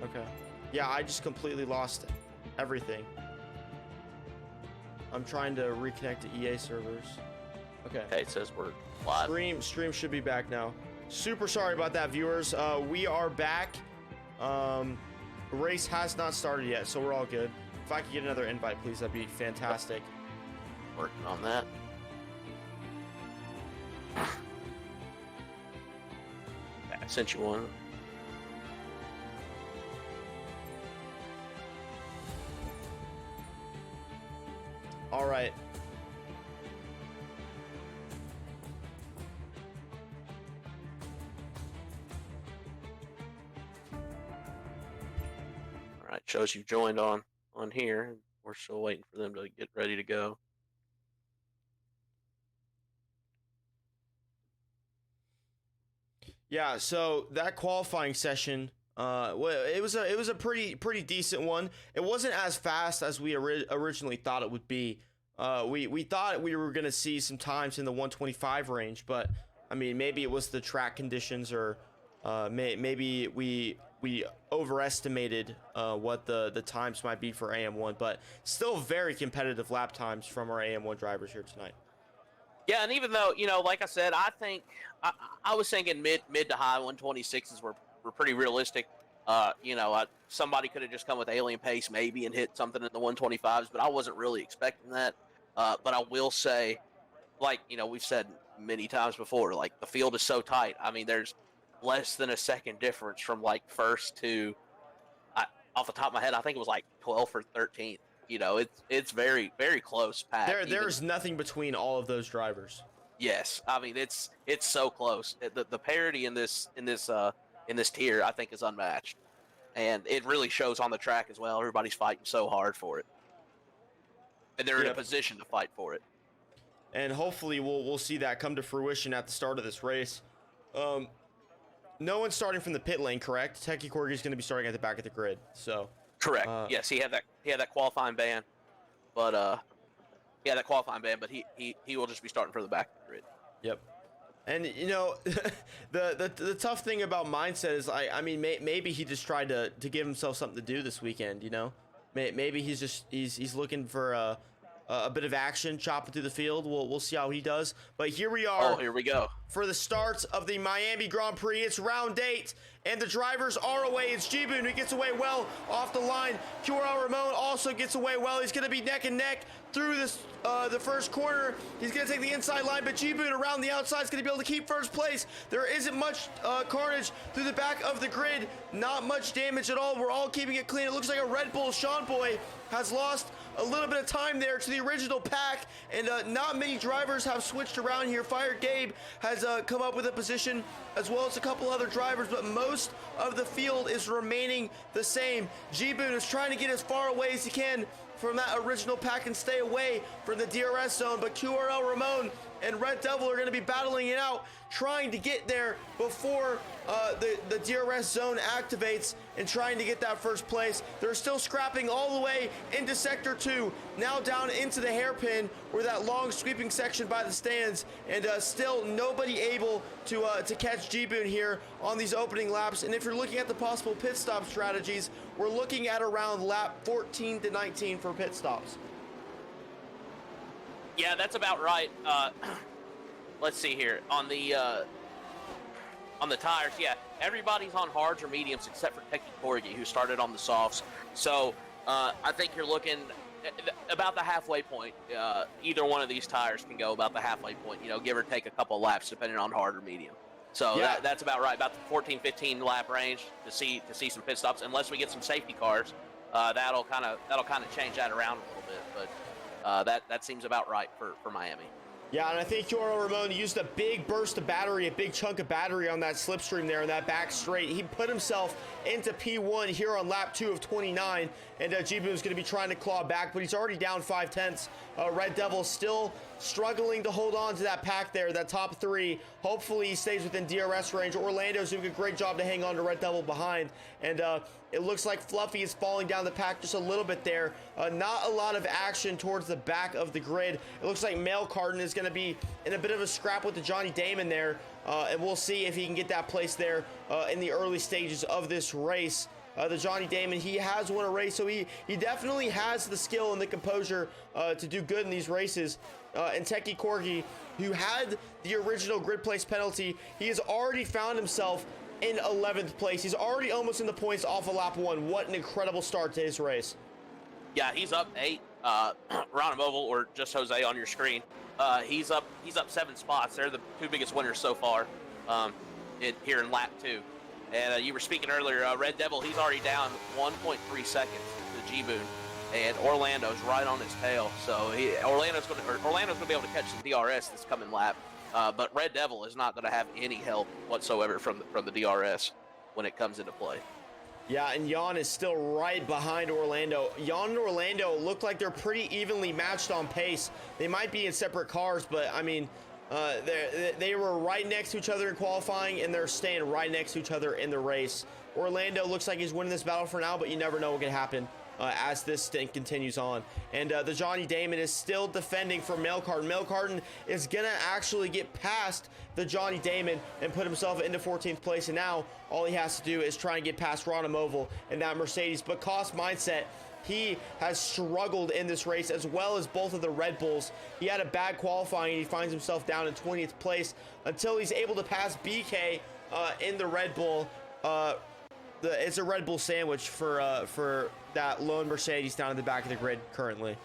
Okay. Yeah, I just completely lost everything. I'm trying to reconnect to EA servers. Okay. Okay, it says we're live. Stream should be back now. Super sorry about that, viewers. We are back. Race has not started yet, so we're all good. If I could get another invite, please, that'd be fantastic. Working on that. I sent you one. All right. All right, shows you've joined on here. We're still waiting for them to get ready to go. Yeah, so that qualifying session, it was a pretty decent one. It wasn't as fast as we originally thought it would be. We thought we were gonna see some times in the 125 range, but I mean, maybe it was the track conditions, or maybe we overestimated what the times might be for AM1, but still very competitive lap times from our AM1 drivers here tonight. Yeah, and even though, like I said, I think I was thinking mid to high 126s were pretty realistic. Somebody could have just come with alien pace maybe and hit something in the 125s, but I wasn't really expecting that. But I will say, like, we've said many times before, like, the field is so tight. I mean, there's less than a second difference from, like, first to, off the top of my head, I think it was like 12th or 13th. It's very, very close packed. There's nothing between all of those drivers. Yes, I mean it's so close. The parity in this tier, I think, is unmatched, and it really shows on the track as well. Everybody's fighting so hard for it, and they're in a position to fight for it. And hopefully we'll see that come to fruition at the start of this race. No one's starting from the pit lane, correct? Techie Corgi is going to be starting at the back of the grid. So correct. Yes, he had that qualifying ban, but he will just be starting for the back of the grid. Yep. And the tough thing about mindset is I mean maybe he just tried to give himself something to do this weekend. Maybe he's looking for a bit of action, chopping through the field. We'll see how he does. But here we are. Oh, here we go. For the starts of the Miami Grand Prix. It's round 8, and the drivers are away. It's G-Boon who gets away well off the line. QRL Ramon also gets away well. He's going to be neck and neck through this the first corner. He's going to take the inside line, but G-Boon around the outside is going to be able to keep first place. There isn't much carnage through the back of the grid. Not much damage at all. We're all keeping it clean. It looks like a Red Bull Sean Boy has lost a little bit of time there to the original pack, and not many drivers have switched around here. Fire Gabe has come up with a position, as well as a couple other drivers, but most of the field is remaining the same. G-Boon is trying to get as far away as he can from that original pack and stay away from the DRS zone, but QRL Ramon and Red Devil are going to be battling it out, trying to get there before the DRS zone activates and trying to get that first place. They're still scrapping all the way into Sector 2, now down into the hairpin, where that long sweeping section by the stands, and still nobody able to catch G-Boon here on these opening laps. And if you're looking at the possible pit stop strategies, we're looking at around lap 14 to 19 for pit stops. Yeah, that's about right. Let's see here on the tires. Yeah, everybody's on hards or mediums except for Techie Corgi, who started on the softs. So I think you're looking about the halfway point. Either one of these tires can go about the halfway point. Give or take a couple laps depending on hard or medium. So yeah, that's about right. About the 14-15 lap range to see some pit stops, unless we get some safety cars. That'll kind of change that around a little bit, but. That seems about right for Miami. Yeah, and I think Yoro Ramon used a big burst of battery, a big chunk of battery on that slipstream there in that back straight. He put himself into P1 here on lap 2 of 29, and G-Boon is going to be trying to claw back, but he's already down 5/10. Red Devil still struggling to hold on to that pack there, that top 3. Hopefully he stays within DRS range. Orlando's doing a great job to hang on to Red Devil behind, and it looks like Fluffy is falling down the pack just a little bit there. Not a lot of action towards the back of the grid. It looks like Male Carden is going to be in a bit of a scrap with the Johnny Damon there, and we'll see if he can get that place there in the early stages of this race. the Johnny Damon. He has won a race, so he definitely has the skill and the composure to do good in these races. And Teki Corgi, who had the original grid place penalty, he has already found himself in 11th place. He's already almost in the points off of lap 1. What an incredible start to his race. Yeah, he's up 8. Ron Oval, or just Jose on your screen. He's up 7 spots. They're the 2 biggest winners so far here in lap 2. And you were speaking earlier, Red Devil, he's already down 1.3 seconds to G-Boon. And Orlando's right on his tail. So Orlando's going to be able to catch the DRS this coming lap. But Red Devil is not going to have any help whatsoever from the DRS when it comes into play. Yeah, and Jan is still right behind Orlando. Jan and Orlando look like they're pretty evenly matched on pace. They might be in separate cars, but I mean, they were right next to each other in qualifying, and they're staying right next to each other in the race. Orlando looks like he's winning this battle for now, but you never know what can happen as this stint continues on. And the Johnny Damon is still defending for Melcarton. Melcarton is gonna actually get past the Johnny Damon and put himself into 14th place, and now all he has to do is try and get past Ron Oval and that Mercedes. But cost mindset, he has struggled in this race, as well as both of the Red Bulls. He had a bad qualifying, and he finds himself down in 20th place until he's able to pass BK in the Red Bull. It's a Red Bull sandwich for that lone Mercedes down in the back of the grid currently.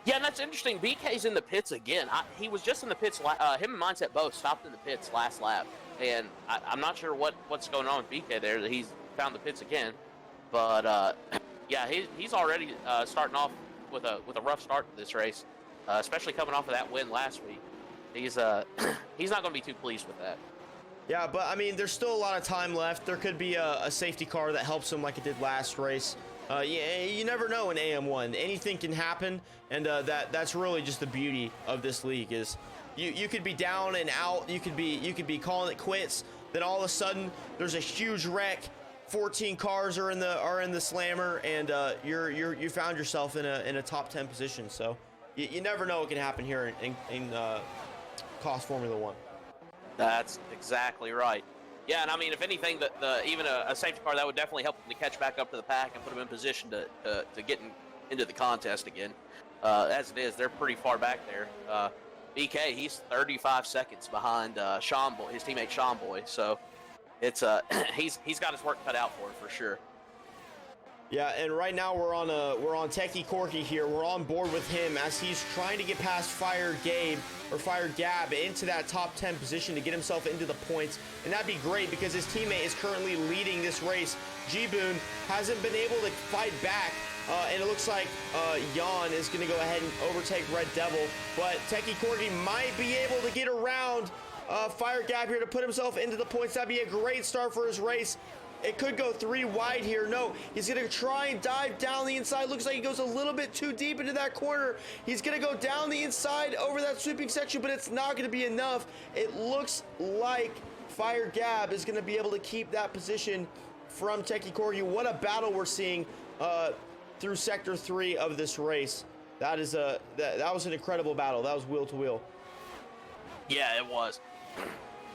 Yeah, and that's interesting. BK's in the pits again. He was just in the pits. Him and Mindset both stopped in the pits last lap, and I'm not sure what's going on with BK there. That he's found the pits again, but yeah, he's already starting off with a rough start to this race, especially coming off of that win last week. He's not going to be too pleased with that. Yeah, but I mean, there's still a lot of time left. There could be a safety car that helps him like it did last race. You never know in AM1. Anything can happen, and that's really just the beauty of this league. Is you could be down and out. You could be calling it quits. Then all of a sudden, there's a huge wreck. 14 cars are in the slammer, and you found yourself in a top 10 position. So you never know what can happen here in COS Formula 1. That's exactly right. Yeah, and I mean, if anything, even a safety car, that would definitely help them to catch back up to the pack and put them in position to get into the contest again. As it is, they're pretty far back there. BK, he's 35 seconds behind Sean Boy, his teammate Sean Boy. So it's he's got his work cut out for sure. Yeah, and right now we're on Teki Corgi here. We're on board with him as he's trying to get past Fire Gab into that top 10 position to get himself into the points, and that'd be great because his teammate is currently leading this race. G-Boon hasn't been able to fight back, and it looks like Jan is going to go ahead and overtake Red Devil, but Teki Corgi might be able to get around Fire Gab here to put himself into the points. That'd be a great start for his race. It could go 3 wide here. No, he's going to try and dive down the inside. Looks like he goes a little bit too deep into that corner. He's going to go down the inside over that sweeping section, but it's not going to be enough. It looks like Fire Gab is going to be able to keep that position from Teki Corgi. What a battle we're seeing through Sector 3 of this race. That was an incredible battle. That was wheel to wheel. Yeah, it was.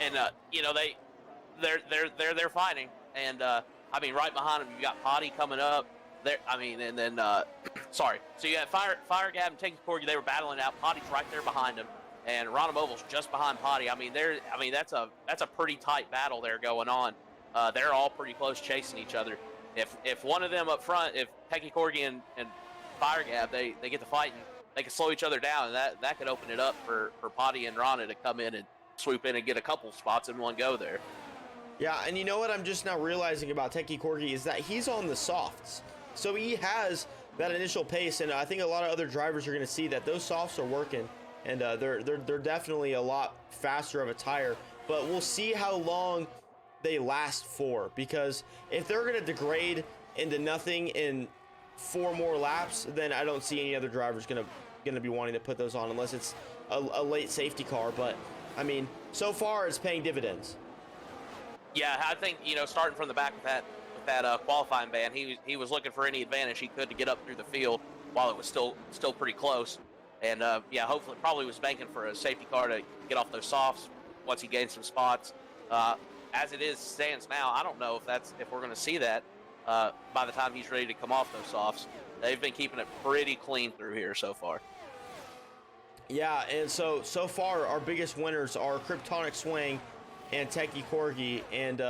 And you know, they're fighting. And I mean, right behind him, you got Potty coming up. There, I mean, and then sorry. So you had Fire Gab and Teki Corgi. They were battling out. Potty's right there behind him, and Ron Oval's just behind Potty. I mean, that's a pretty tight battle there going on. They're all pretty close, chasing each other. If one of them up front, if Teki Corgi and Fire Gab, they get to fighting, they can slow each other down, and that could open it up for Potty and Rana to come in and swoop in and get a couple spots in one go there. Yeah, and you know what I'm just now realizing about Teki Corgi is that he's on the softs. So he has that initial pace, and I think a lot of other drivers are going to see that those softs are working, and they're definitely a lot faster of a tire. But we'll see how long they last for, because if they're going to degrade into nothing in 4 more laps, then I don't see any other drivers going to be wanting to put those on unless it's a late safety car. But I mean, so far it's paying dividends. Yeah, I think, you know, starting from the back with that qualifying ban, he was looking for any advantage he could to get up through the field while it was still pretty close. And yeah, hopefully, probably was banking for a safety car to get off those softs once he gained some spots. As it stands now, I don't know if we're going to see that. by the time he's ready to come off those softs. They've been keeping it pretty clean through here so far. Yeah, and so far our biggest winners are Kryptonic Swing and Techie Corgi, and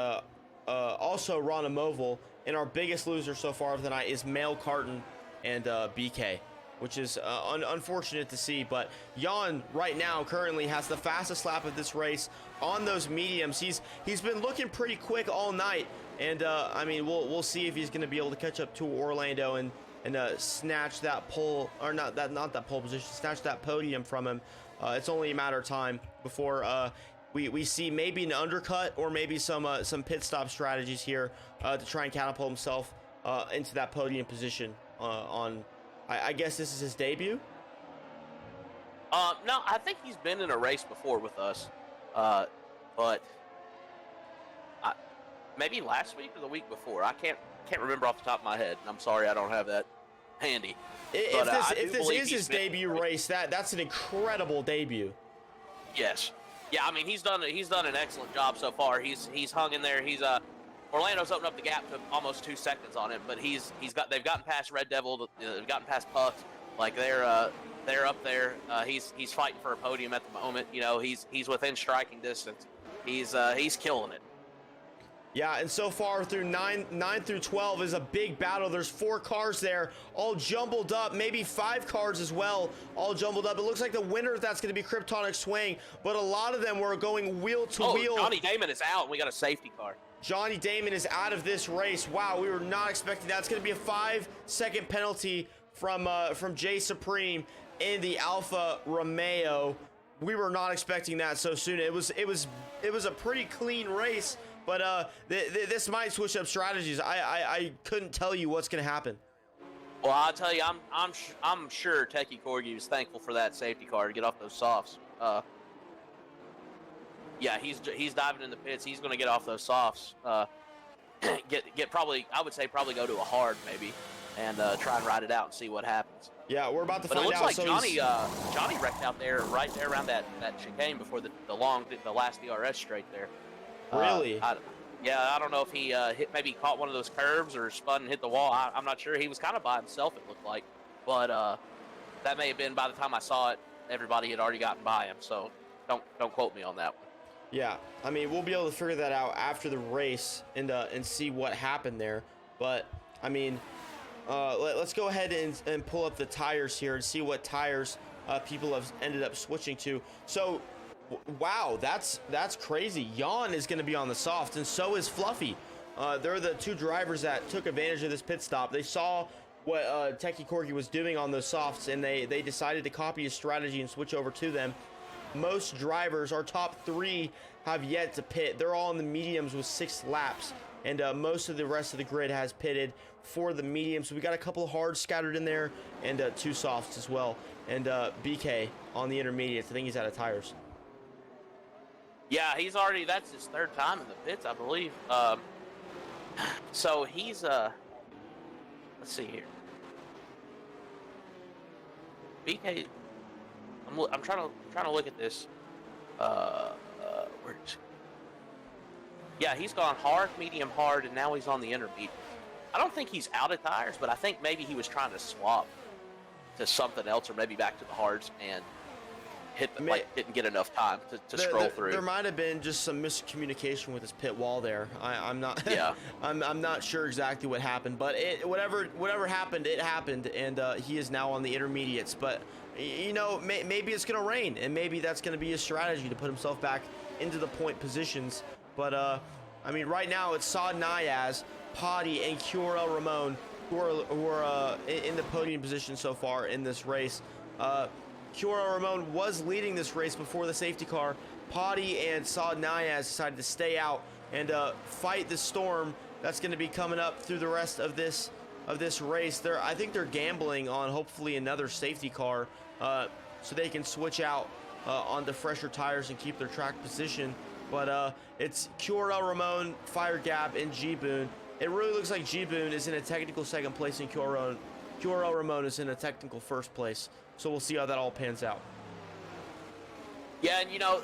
also Ronamoval. And our biggest loser so far of the night is Mail Carton and BK, which is unfortunate to see. But Jan right now currently has the fastest lap of this race on those mediums. He's been looking pretty quick all night, and I mean we'll see if he's going to be able to catch up to Orlando and snatch that pole, or not that pole position, snatch that podium from him. It's only a matter of time before we see maybe an undercut or maybe some pit stop strategies here to try and catapult himself into that podium position on. I guess this is his debut. No, I think he's been in a race before with us, but maybe last week or the week before. I can't remember off the top of my head. I'm sorry, I don't have that handy. If this is his debut race, that's an incredible debut. Yes. Yeah, I mean he's done an excellent job so far. He's hung in there. He's Orlando's opened up the gap to almost 2 seconds on him, but they've gotten past Red Devil, they've gotten past Puck. Like they're up there. He's fighting for a podium at the moment. You know, he's within striking distance. He's killing it. Yeah, and so far through 9 through 12 is a big battle. There's 4 cars there, all jumbled up, maybe 5 cars as well, all jumbled up. It looks like the winner of that's going to be Kryptonic Swing, but a lot of them were going wheel to wheel. Johnny Damon is out, and we got a safety car. Johnny Damon is out of this race. Wow, we were not expecting that. It's going to be a 5-second penalty from Jay Supreme in the Alfa Romeo. We were not expecting that so soon. It was a pretty clean race. But this might switch up strategies. I couldn't tell you what's going to happen. Well, I'll tell you, I'm sure Techie Corgi was thankful for that safety car to get off those softs. Yeah, he's diving in the pits. He's going to get off those softs. Get probably, I would say probably go to a hard maybe, and try and ride it out and see what happens. Yeah, we're about to find out. But it looks like Johnny wrecked out there right there around that chicane before the last DRS straight there. Really? I don't know if he maybe caught one of those curves or spun and hit the wall. I'm not sure. He was kind of by himself, it looked like. But that may have been, by the time I saw it, everybody had already gotten by him. So don't quote me on that one. Yeah, I mean, we'll be able to figure that out after the race and see what happened there. But, I mean, let's go ahead and pull up the tires here and see what tires people have ended up switching to. So, wow, that's crazy. Jan is going to be on the soft, and so is Fluffy. They're the 2 drivers that took advantage of this pit stop. They saw what Techie Corgi was doing on those softs, and they decided to copy his strategy and switch over to them. Most drivers, our top 3, have yet to pit. They're all in the mediums with 6 laps, and most of the rest of the grid has pitted for the mediums. So we got a couple of hards scattered in there, and 2 softs as well. And BK on the intermediates. I think he's out of tires. Yeah, that's his 3rd time in the pits, I believe. So he's, let's see here. BK, I'm trying to look at this. Where is he? Yeah, he's gone hard, medium, hard, and now he's on the intermediate. I don't think he's out of tires, but I think maybe he was trying to swap to something else, or maybe back to the hards, and didn't get enough time to scroll through. There might have been just some miscommunication with his pit wall there. I'm not. Yeah. I'm not sure exactly what happened, but whatever happened, it happened, and he is now on the intermediates. But you know, maybe it's gonna rain, and maybe that's gonna be his strategy to put himself back into the point positions. But I mean, right now it's Saad Nayaz, Potty, and QRL Ramon who are in the podium position so far in this race. QRL Ramon was leading this race before the safety car. Potty and Saad Nayaz decided to stay out and fight the storm that's going to be coming up through the rest of this race. I think they're gambling on hopefully another safety car so they can switch out onto fresher tires and keep their track position. But it's QRL Ramon, Fire Gap, and G-Boon. It really looks like G-Boon is in a technical 2nd place and QRL Ramon is in a technical 1st place. So we'll see how that all pans out. Yeah, and you know,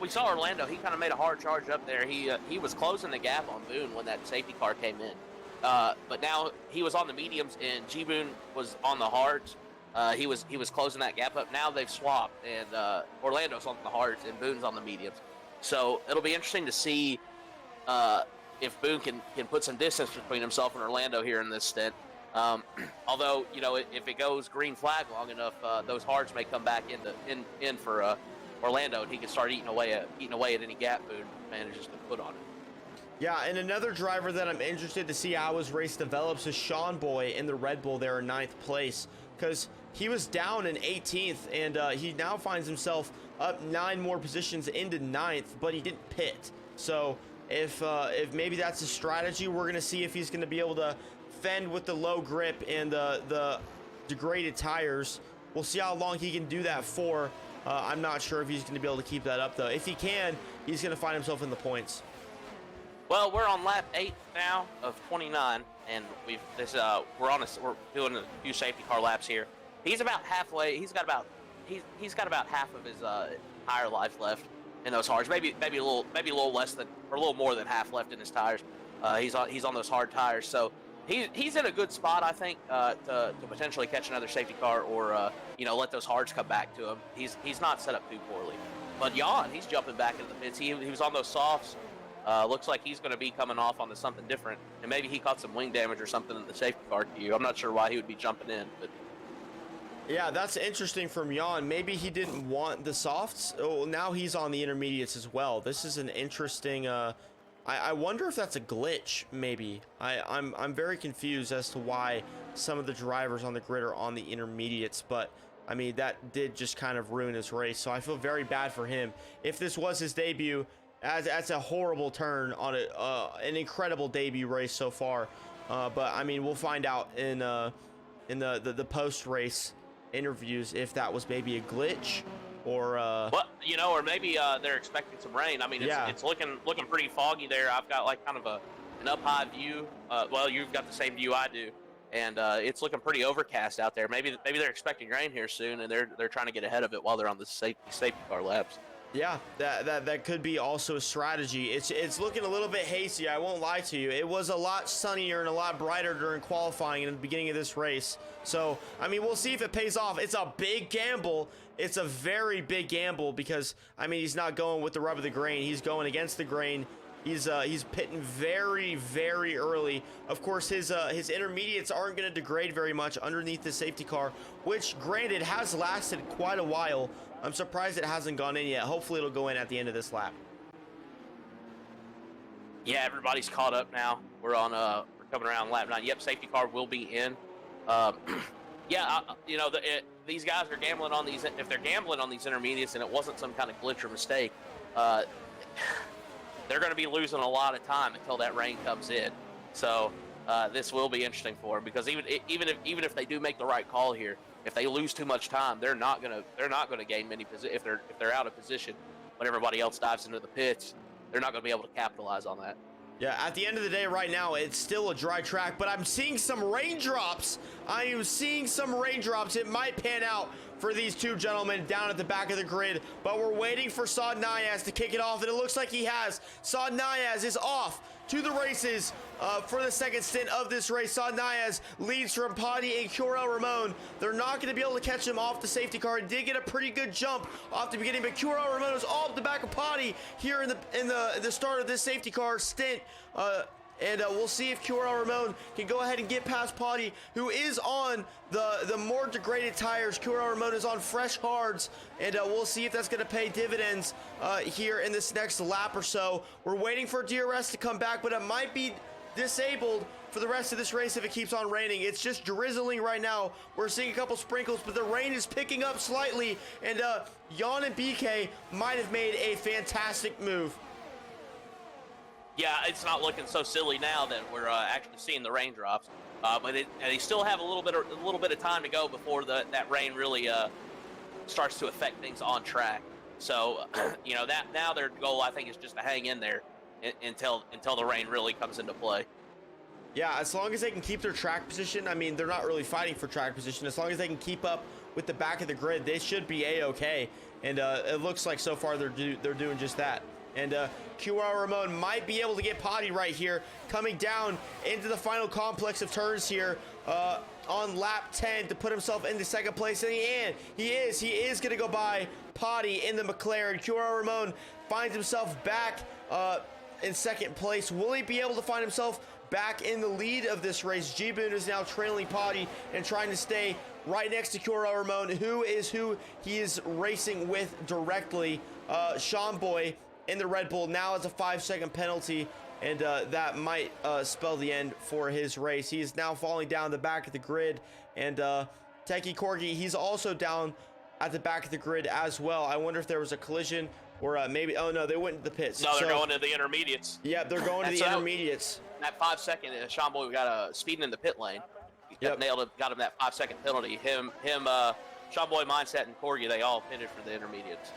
we saw Orlando. He kind of made a hard charge up there. He was closing the gap on Boone when that safety car came in. But now he was on the mediums and G-Boon was on the hards. He was closing that gap up. Now they've swapped, and Orlando's on the hards and Boone's on the mediums. So it'll be interesting to see if Boone can put some distance between himself and Orlando here in this stint. Although, you know, if it goes green flag long enough, those hards may come back in for Orlando, and he can start eating away at any gap Boone manages to put on it. Yeah, and another driver that I'm interested to see how his race develops is Sean Boy in the Red Bull there in 9th place, because he was down in 18th, and he now finds himself up 9 more positions into 9th, but he didn't pit. So if maybe that's a strategy, we're going to see if he's going to be able to fend with the low grip and the degraded tires. We'll see how long he can do that for. I'm not sure if he's going to be able to keep that up, though. If he can, he's going to find himself in the points. Well, we're on lap 8 now of 29, and we're doing a few safety car laps here. He's about halfway. He's got about half of his tire life left in those hards. Maybe a little less than, or a little more than half left in his tires. He's on those hard tires, so he's in a good spot, I think, to potentially catch another safety car or let those hards come back to him. He's not set up too poorly. But Jan, he's jumping back into the pits. He was on those softs. Looks like he's going to be coming off onto something different, and maybe he caught some wing damage or something in the safety car queue. I'm not sure why he would be jumping in, but yeah, that's interesting from Jan. Maybe he didn't want the softs. Oh, now he's on the intermediates as well. This is an interesting. I wonder if that's a glitch. Maybe I'm very confused as to why some of the drivers on the grid are on the intermediates, but I mean that did just kind of ruin his race. So I feel very bad for him. If this was his debut. That's a horrible turn on an incredible debut race so far, but I mean we'll find out in the post race interviews if that was maybe a glitch or or maybe they're expecting some rain. I mean it's looking pretty foggy there. I've got like kind of an up high view. Well, you've got the same view I do, and it's looking pretty overcast out there. Maybe they're expecting rain here soon, and they're trying to get ahead of it while they're on the safety car laps. Yeah, that could be also a strategy. It's looking a little bit hazy, I won't lie to you. It was a lot sunnier and a lot brighter during qualifying in the beginning of this race. So, I mean, we'll see if it pays off. It's a big gamble. It's a very big gamble because, I mean, he's not going with the rub of the grain. He's going against the grain. He's pitting very, very early. Of course, his intermediates aren't going to degrade very much underneath the safety car, which, granted, has lasted quite a while. I'm surprised it hasn't gone in yet. Hopefully, it'll go in at the end of this lap. Yeah, everybody's caught up now. We're coming around lap 9. Yep, safety car will be in. These guys are gambling on these. If they're gambling on these intermediates and it wasn't some kind of glitch or mistake, they're going to be losing a lot of time until that rain comes in. So this will be interesting for them because even if they do make the right call here, if they lose too much time, they're not going to gain many positions. If they're out of position when everybody else dives into the pits, they're not going to be able to capitalize on that. Yeah, at the end of the day right now, it's still a dry track, but I'm seeing some raindrops. I am seeing some raindrops. It might pan out for these two gentlemen down at the back of the grid, but we're waiting for Saad Nayaz to kick it off, and it looks like he has. Saad Nayaz is off to the races for the second stint of this race. Saad Nayaz leads from Paddy and Curel Ramon. They're not going to be able to catch him off the safety car. He did get a pretty good jump off the beginning, but Curel Ramon is off the back of Paddy here in the start of this safety car stint. And we'll see if Curel Ramon can go ahead and get past Paddy, who is on the more degraded tires. Curel Ramon is on fresh hards, and we'll see if that's going to pay dividends here in this next lap or so. We're waiting for DRS to come back, but it might be disabled for the rest of this race if it keeps on raining. It's just drizzling right now. We're seeing a couple sprinkles, but the rain is picking up slightly, and Jan and BK might have made a fantastic move. Yeah, it's not looking so silly now that we're actually seeing the raindrops, but they still have a little bit of time to go before that rain really starts to affect things on track. So, that now their goal I think is just to hang in there until the rain really comes into play. Yeah, as long as they can keep their track position. I mean, they're not really fighting for track position. As long as they can keep up with the back of the grid, they should be A-okay. And it looks like so far they're doing just that. And QR Ramon might be able to get Potty right here, coming down into the final complex of turns here on lap 10 to put himself into second place. And he is going to go by Potty in the McLaren. QR Ramon finds himself back in second place. Will he be able to find himself back in the lead of this race? G-Boon is now trailing Potty and trying to stay right next to Kuro Ramon, who he is racing with directly. Sean Boy in the Red Bull now has a 5-second penalty, and that might spell the end for his race. He is now falling down the back of the grid, and Techie Corgi, he's also down at the back of the grid as well. I wonder if there was a collision, or maybe, oh no, they went to the pits. No, they're going to the intermediates. Yeah, they're going to the intermediates. That 5-second, Sean Boy got speeding in the pit lane. He nailed it, got him that 5-second penalty. Him, Sean Boy, Mindset, and Corgi, they all pitted for the intermediates.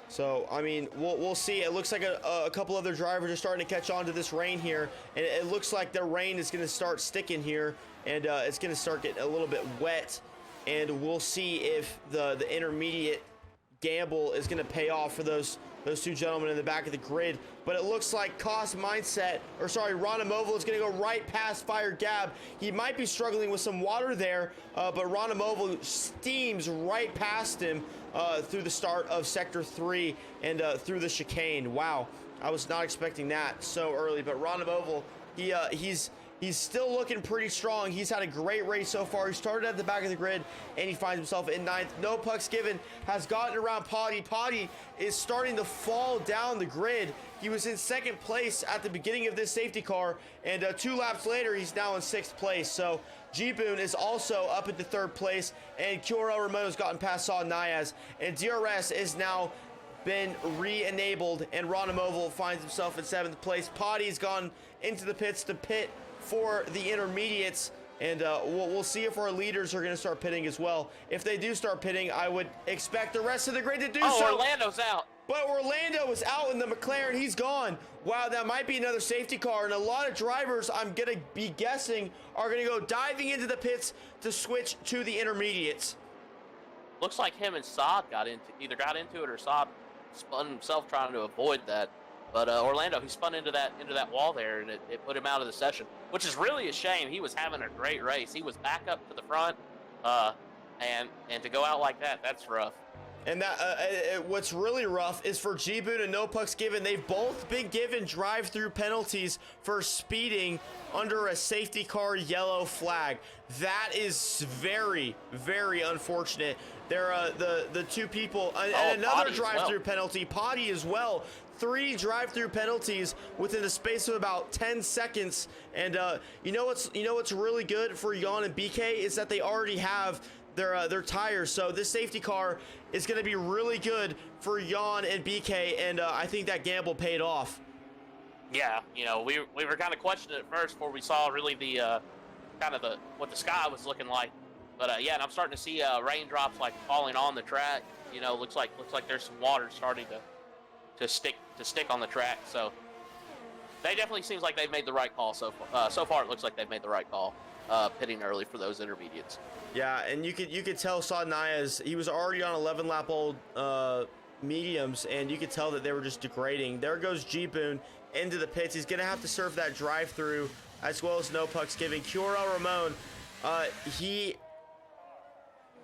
So, I mean, we'll see. It looks like a couple other drivers are starting to catch on to this rain here, and it looks like the rain is going to start sticking here, and it's going to start getting a little bit wet, and we'll see if the intermediate gamble is going to pay off for those two gentlemen in the back of the grid. But it looks like Ranamoval is going to go right past Fire Gab. He might be struggling with some water there, but Ranamoval steams right past him through the start of Sector 3 and through the chicane. Wow, I was not expecting that so early, but Ranamoval, he's still looking pretty strong. He's had a great race so far. He started at the back of the grid, and he finds himself in 9th. No Pucks Given has gotten around Potty. Potty is starting to fall down the grid. He was in second place at the beginning of this safety car, and 2 laps later, he's now in 6th place. So G-Boon is also up into 3rd place, and Kuro Ramon has gotten past Saw Niaz, and DRS is now been re-enabled, and Ranamoval finds himself in 7th place. Potty's gone into the pits to pit for the intermediates, and we'll see if our leaders are going to start pitting as well. If they do start pitting, I would expect the rest of the grid to do so. Oh, Orlando's out. But Orlando is out in the McLaren. He's gone. Wow, that might be another safety car, and a lot of drivers, I'm going to be guessing, are going to go diving into the pits to switch to the intermediates. Looks like him and Saad either got into it or Saad spun himself trying to avoid that. But Orlando, he spun into that wall there, and it put him out of the session, which is really a shame. He was having a great race. He was back up to the front, and to go out like that, that's rough. And that what's really rough is for G-Boon and No Pucks Given. They've both been given drive-through penalties for speeding under a safety car yellow flag. That is very, very unfortunate. They're the two people, and another drive-through penalty, Potty as well. 3 drive-through penalties within the space of about 10 seconds. And you know what's really good for Jan and BK is that they already have their tires. So this safety car is going to be really good for Jan and BK, and I think that gamble paid off. Yeah, we were kind of questioning it first before we saw really the what the sky was looking like. But yeah, and I'm starting to see raindrops like falling on the track. Looks like there's some water starting to stick on the track. So they definitely seems like they've made the right call so far. So far, it looks like they've made the right call, pitting early for those intermediates. Yeah, and you could tell Saad Niaz, he was already on 11-lap-old mediums, and you could tell that they were just degrading. There goes G-Boon into the pits. He's gonna have to serve that drive-through as well as No Pucks Given. Kuro Ramon, he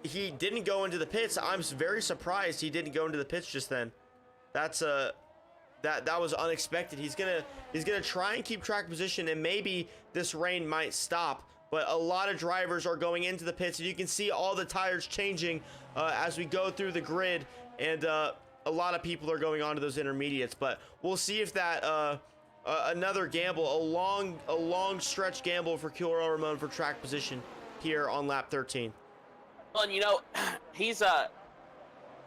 didn't go into the pits. I'm very surprised he didn't go into the pits just then. That's that was unexpected. He's gonna try and keep track position, and maybe this rain might stop. But a lot of drivers are going into the pits, and you can see all the tires changing as we go through the grid, and a lot of people are going on to those intermediates. But we'll see if that another gamble, a long stretch gamble for Kuro Ramon for track position here on lap 13. Well, and he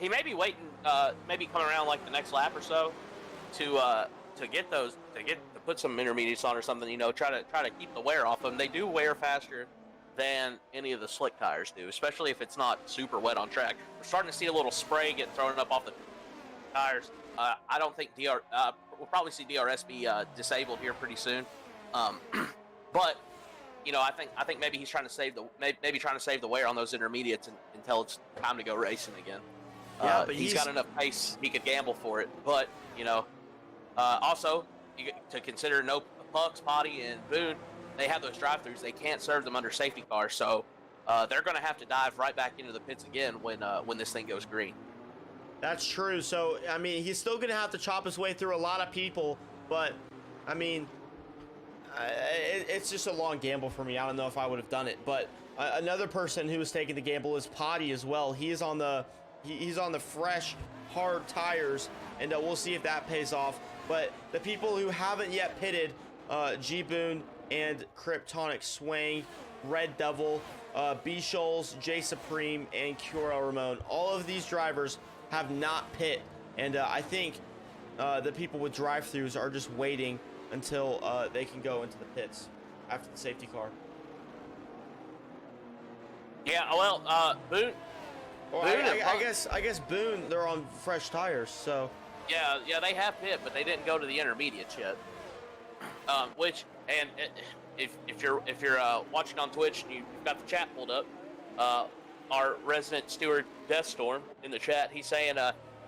may be waiting, maybe coming around like the next lap or so to put some intermediates on or something. Try to keep the wear off them. They do wear faster than any of the slick tires do, especially if it's not super wet on track. We're starting to see a little spray get thrown up off the tires. I don't think we'll probably see DRS be disabled here pretty soon. But I think maybe he's trying to save the wear on those intermediates until it's time to go racing again. Yeah, but he's got enough pace he could gamble for it. But Also, to consider no Pucks, Potty, and Boone, they have those drive-throughs. They can't serve them under safety cars, so they're going to have to dive right back into the pits again when this thing goes green. That's true. So, I mean, he's still going to have to chop his way through a lot of people, but, I mean, it's just a long gamble for me. I don't know if I would have done it, but another person who was taking the gamble is Potty as well. He is on the he's on the fresh, hard tires, and we'll see if that pays off. But the people who haven't yet pitted, G-Boon and Kryptonic Swing, Red Devil, B-Shoals, J Supreme, and Cura Ramon, all of these drivers have not pit, and I think the people with drive-thrus are just waiting until they can go into the pits after the safety car. Yeah, well, Boone. Well, I guess Boone, they're on fresh tires, so. Yeah, they have pit, but they didn't go to the intermediates yet. If you're watching on Twitch and you've got the chat pulled up, our resident steward Deathstorm in the chat, he's saying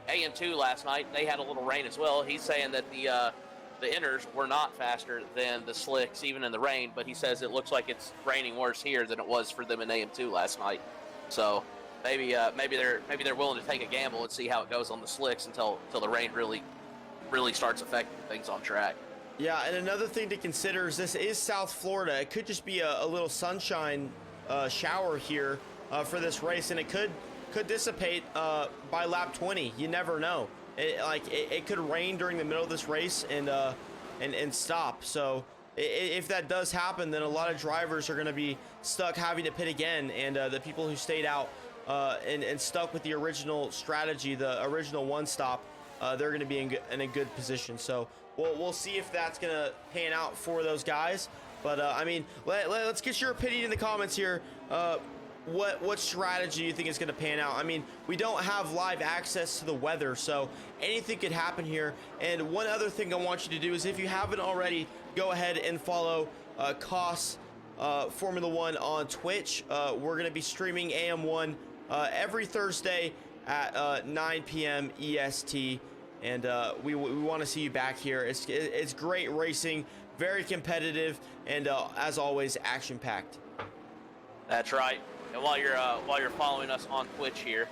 AM2 last night, they had a little rain as well. He's saying that the inners were not faster than the slicks, even in the rain, but he says it looks like it's raining worse here than it was for them in AM2 last night. So maybe they're willing to take a gamble and see how it goes on the slicks until the rain really starts affecting things on track. Yeah, and another thing to consider is this is South Florida. It could just be a little sunshine shower here for this race, and it could dissipate by lap 20. You never know. It could rain during the middle of this race and stop. So if that does happen, then a lot of drivers are going to be stuck having to pit again, and the people who stayed out and stuck with the original strategy, the original one stop, they're going to be in a good position. So we'll see if that's going to pan out for those guys. But I mean, let's get your opinion in the comments here. What strategy you think is going to pan out? I mean, we don't have live access to the weather, so anything could happen here. And one other thing I want you to do is, if you haven't already, go ahead and follow Koss Formula One on Twitch. We're going to be streaming AM1 every Thursday at 9 p.m. EST, and we want to see you back here. It's great racing, very competitive, and as always, action-packed. That's right. And while you're following us on Twitch here,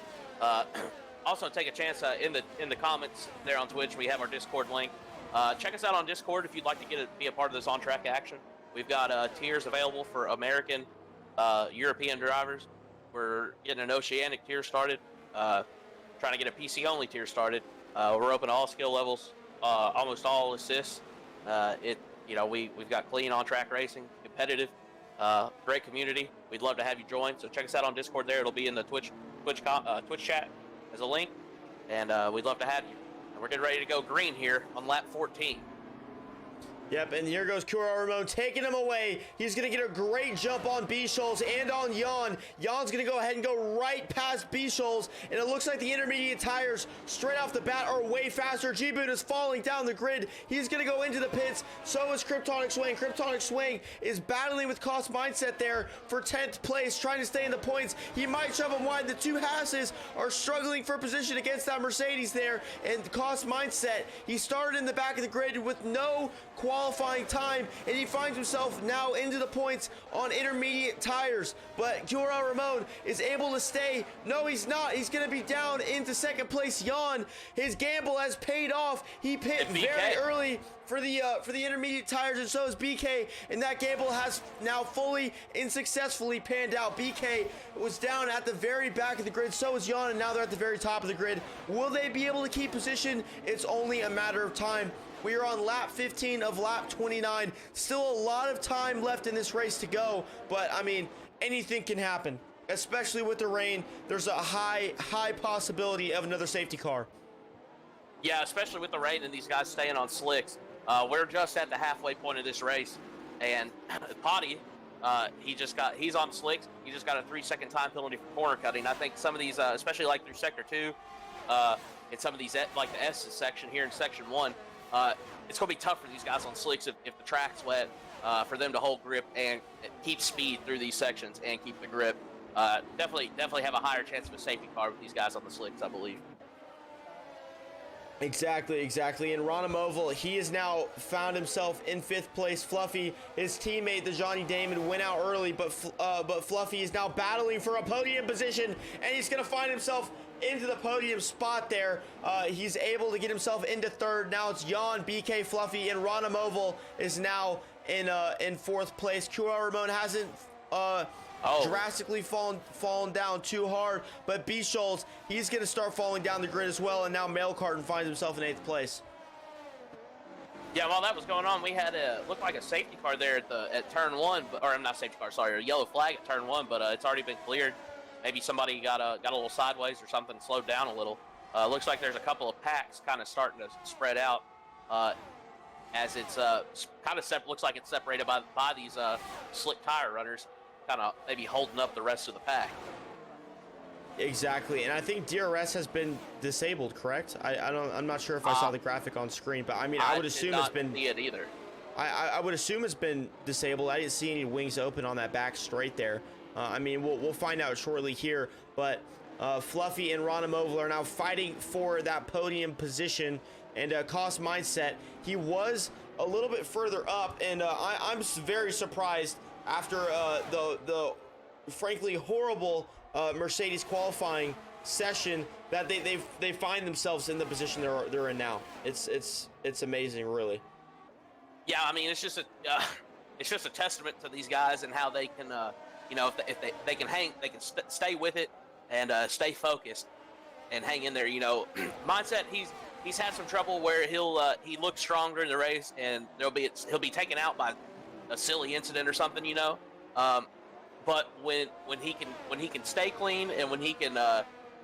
also take a chance in the comments there on Twitch. We have our Discord link. Check us out on Discord if you'd like to be a part of this on-track action. We've got tiers available for American, European drivers. We're getting an Oceanic tier started. Trying to get a PC only tier started. We're open to all skill levels, almost all assists. We've got clean on-track racing, competitive. Great community. We'd love to have you join. So check us out on Discord there. It'll be in the Twitch chat as a link, and we'd love to have you. And we're getting ready to go green here on lap 14. Yep, and here goes Cura Ramon taking him away. He's going to get a great jump on B-Shoals and on Jan. Jan's going to go ahead and go right past B-Shoals, and it looks like the intermediate tires straight off the bat are way faster. G-Boot is falling down the grid. He's going to go into the pits. So is Kryptonic Swing. Kryptonic Swing is battling with Koss Mindset there for 10th place, trying to stay in the points. He might shove him wide. The two Hasses are struggling for position against that Mercedes there, and Koss Mindset, he started in the back of the grid with no qualifying time, and he finds himself now into the points on intermediate tires. But Cura Ramon is able to stay. No, he's not. He's going to be down into second place. Jan, his gamble has paid off. He pit very early for the intermediate tires, and so is BK, and that gamble has now fully and successfully panned out. BK was down at the very back of the grid, so is Jan, and now they're at the very top of the grid. Will they be able to keep position? It's only a matter of time. We are on lap 15 of lap 29. Still a lot of time left in this race to go, but I mean, anything can happen, especially with the rain. There's a high possibility of another safety car. Yeah, especially with the rain and these guys staying on slicks. We're just at the halfway point of this race, and Potty, he's on slicks. He just got a 3-second time penalty for corner cutting. I think some of these, especially like through sector 2, and some of these like the S section here in section 1, it's going to be tough for these guys on slicks if the track's wet, for them to hold grip and keep speed through these sections and keep the grip. Definitely have a higher chance of a safety car with these guys on the slicks, I believe. Exactly, exactly. And Ronamoval, he has now found himself in 5th place. Fluffy, his teammate, the Johnny Damon, went out early, but Fluffy is now battling for a podium position, and he's going to find himself into the podium spot there. He's able to get himself into 3rd. Now it's Jan, BK, Fluffy, and Ronamoval is now in 4th place. QR Ramon hasn't drastically fallen down too hard, but B Schultz, he's going to start falling down the grid as well, and now Mail Carton finds himself in 8th place. Yeah, while that was going on, we had looked like a safety car there at turn 1, or not safety car, sorry, a yellow flag at turn 1, but it's already been cleared. Maybe somebody got a little sideways or something, slowed down a little. Looks like there's a couple of packs kind of starting to spread out, as it's kind of looks like it's separated by these slick tire runners, kind of maybe holding up the rest of the pack. Exactly, and I think DRS has been disabled, correct? I'm not sure if I saw the graphic on screen, but I mean, I would assume it's been. See it either. I would assume it's been disabled. I didn't see any wings open on that back straight there. I mean, we'll find out shortly here, but Fluffy and Ronamoval are now fighting for that podium position, and Cost Mindset, he was a little bit further up, and I'm very surprised after the frankly horrible Mercedes qualifying session that they find themselves in the position they're in now. It's amazing, really. Yeah, I mean, it's just a testament to these guys and how they can if they can hang, they can stay with it and stay focused and hang in there. Mindset, he's had some trouble where he looks stronger in the race, and he'll be taken out by a silly incident or something, but when he can stay clean, and when he can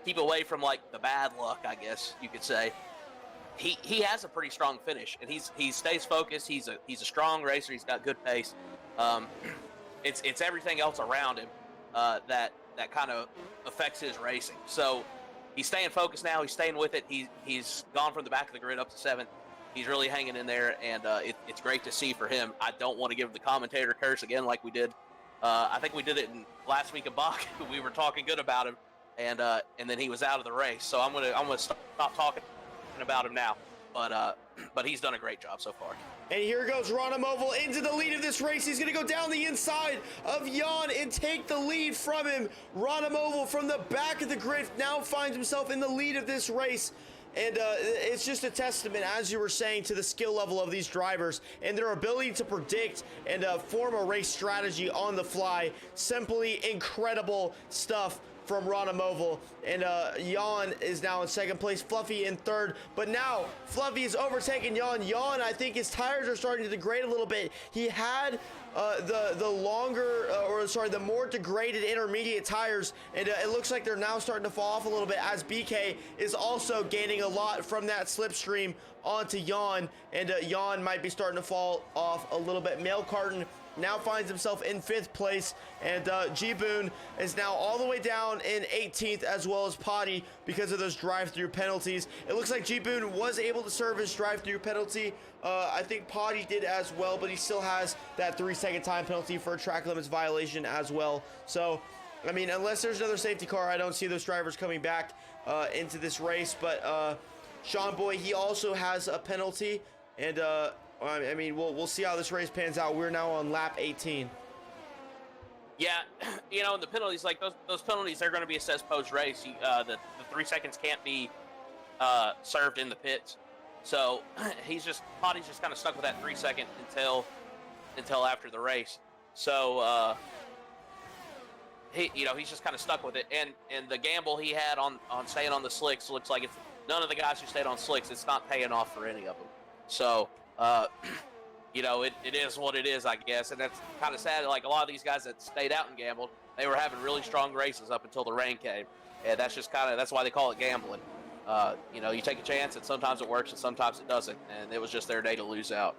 keep away from like the bad luck, I guess you could say, he has a pretty strong finish, and he stays focused. He's a strong racer. He's got good pace. It's everything else around him that kind of affects his racing. So he's staying focused now. He's staying with it. He's gone from the back of the grid up to 7th. He's really hanging in there, and it's great to see for him. I don't want to give the commentator curse again like we did. I think we did it in last week of Bach. We were talking good about him, and then he was out of the race. So I'm gonna stop talking about him now. But he's done a great job so far. And here goes Ronamoval into the lead of this race. He's going to go down the inside of Jan and take the lead from him. Ronamoval from the back of the grid now finds himself in the lead of this race. And it's just a testament, as you were saying, to the skill level of these drivers and their ability to predict and form a race strategy on the fly. Simply incredible stuff from Ronamoval. And Jan is now in 2nd place, Fluffy in 3rd, but now Fluffy is overtaking Jan. Jan, I think his tires are starting to degrade a little bit. He had the more degraded intermediate tires, and it looks like they're now starting to fall off a little bit, as BK is also gaining a lot from that slipstream onto Jan, and Jan might be starting to fall off a little bit. Mail Carton now finds himself in 5th place, and G-Boon is now all the way down in 18th, as well as Potty, because of those drive-through penalties. It looks like G-Boon was able to serve his drive-through penalty. I think Potty did as well, but he still has that 3-second time penalty for a track limits violation as well. So, I mean, unless there's another safety car, I don't see those drivers coming back into this race. But Sean Boy, he also has a penalty, and I mean, we'll see how this race pans out. We're now on lap 18. Yeah, and the penalties, like those penalties, they're going to be assessed post-race. The 3 seconds can't be served in the pits. So Potty's just kind of stuck with that 3-second until after the race. So he's just kind of stuck with it. And the gamble he had on staying on the slicks looks like it's none of the guys who stayed on slicks. It's not paying off for any of them. So. It is what it is, I guess, and that's kind of sad. Like a lot of these guys that stayed out and gambled, they were having really strong races up until the rain came, and that's why they call it gambling. You take a chance, and sometimes it works, and sometimes it doesn't, and it was just their day to lose out.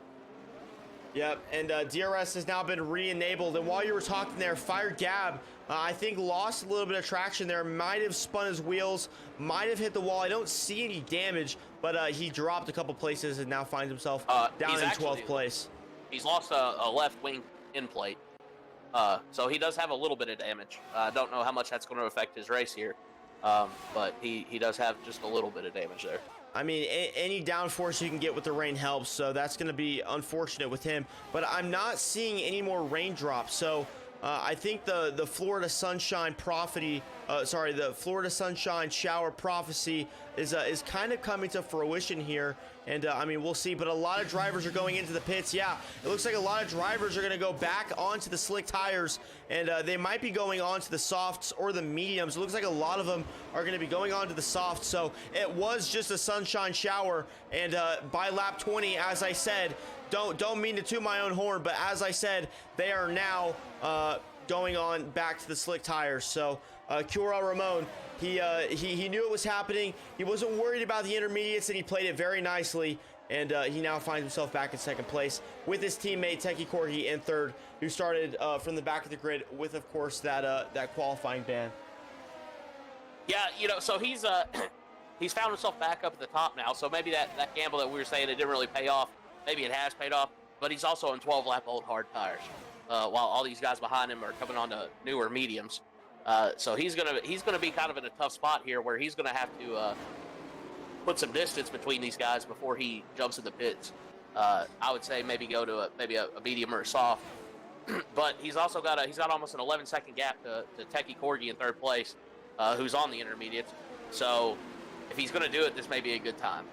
Yep, and DRS has now been re-enabled, and while you were talking there, Fire Gab, I think lost a little bit of traction there, might have spun his wheels, might have hit the wall. I don't see any damage, but he dropped a couple places and now finds himself down in 12th place. He's lost a left wing end plate, so he does have a little bit of damage. I don't know how much that's going to affect his race here, but he does have just a little bit of damage there. I mean, any downforce you can get with the rain helps, so that's going to be unfortunate with him. But I'm not seeing any more raindrops, so I think the Florida Sunshine the Florida Sunshine shower prophecy is kind of coming to fruition here. And I mean, we'll see. But a lot of drivers are going into the pits. Yeah, it looks like a lot of drivers are going to go back onto the slick tires, and they might be going onto the softs or the mediums. It looks like a lot of them are going to be going onto the softs. So it was just a sunshine shower, and by lap 20, as I said, don't mean to toot my own horn, but as I said, they are now going on back to the slick tires. So Curel Ramon, he knew it was happening. He wasn't worried about the intermediates, and he played it very nicely. And he now finds himself back in second place with his teammate Teki Corgi in third, who started from the back of the grid with, of course, that qualifying ban. Yeah, so he's he's found himself back up at the top now. So maybe that gamble that we were saying it didn't really pay off. Maybe it has paid off, but he's also in 12-lap-old hard tires, while all these guys behind him are coming on to newer mediums. So he's gonna be kind of in a tough spot here, where he's gonna have to put some distance between these guys before he jumps in the pits. I would say maybe go to a medium or a soft, but he's also got almost an 11-second gap to Teki Corgi in third place, who's on the intermediates. So if he's gonna do it, this may be a good time.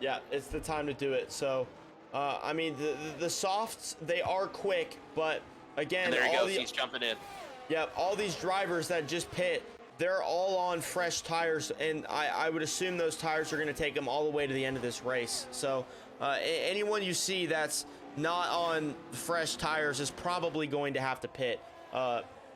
Yeah, it's the time to do it. So. I mean, the softs, they are quick, but again, and there he goes. He's jumping in. Yeah, all these drivers that just pit, they're all on fresh tires, and I would assume those tires are going to take them all the way to the end of this race. So anyone you see that's not on fresh tires is probably going to have to pit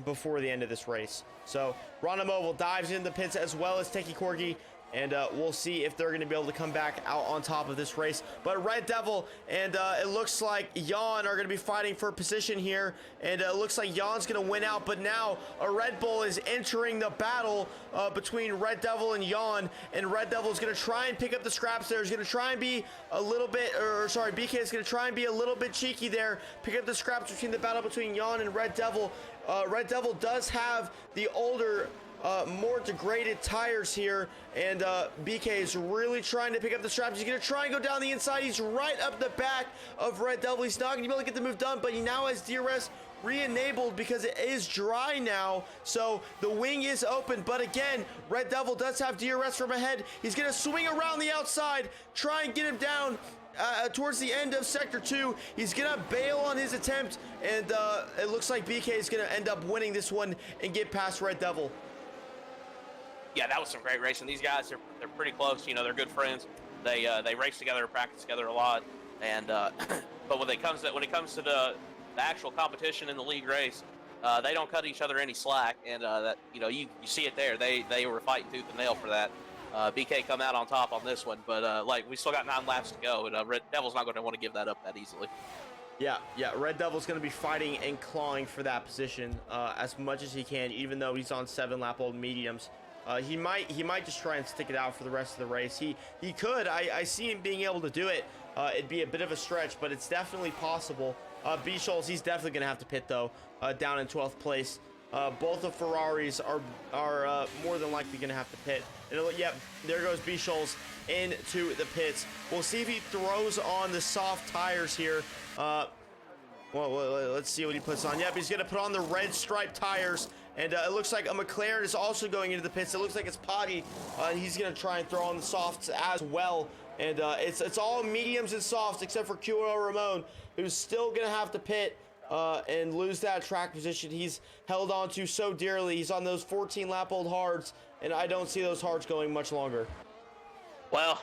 before the end of this race. So Ronda Mobile dives into the pits as well as Teki Corgi. And we'll see if they're going to be able to come back out on top of this race. But Red Devil and it looks like Jan are going to be fighting for position here. And it looks like Jan's going to win out. But now a Red Bull is entering the battle between Red Devil and Jan. And Red Devil is going to try and pick up the scraps there. He's going to try and be a little bit, BK is going to try and be a little bit cheeky there. Pick up the scraps between the battle between Jan and Red Devil. Red Devil does have the older... more degraded tires here, and BK is really trying to pick up the straps. He's going to try and go down the inside. He's right up the back of Red Devil. He's not going to be able to get the move done, but he now has DRS re-enabled because it is dry now, so the wing is open. But again, Red Devil does have DRS from ahead. He's going to swing around the outside, try and get him down towards the end of Sector 2. He's going to bail on his attempt, and it looks like BK is going to end up winning this one and get past Red Devil. Yeah, that was some great racing. These guys, they're pretty close. They're good friends. They race together, practice together a lot. And but when it comes to the actual competition in the league race, they don't cut each other any slack. And that you see it there. They were fighting tooth and nail for that. BK come out on top on this one, but we still got 9 laps to go, and Red Devil's not going to want to give that up that easily. Yeah, Red Devil's going to be fighting and clawing for that position as much as he can, even though he's on 7-lap-old mediums. He might just try and stick it out for the rest of the race. He could. I see him being able to do it. It'd be a bit of a stretch, but it's definitely possible. B. Scholes, he's definitely going to have to pit, though, down in 12th place. Both the Ferraris are more than likely going to have to pit. And yep, there goes B. Scholes into the pits. We'll see if he throws on the soft tires here. Well, let's see what he puts on. Yep, he's going to put on the red striped tires. And it looks like a McLaren is also going into the pits. It looks like it's Potty. He's going to try and throw on the softs as well. And it's all mediums and softs except for QL Ramon, who's still going to have to pit and lose that track position he's held on to so dearly. He's on those 14-lap-old hards, and I don't see those hards going much longer. Well,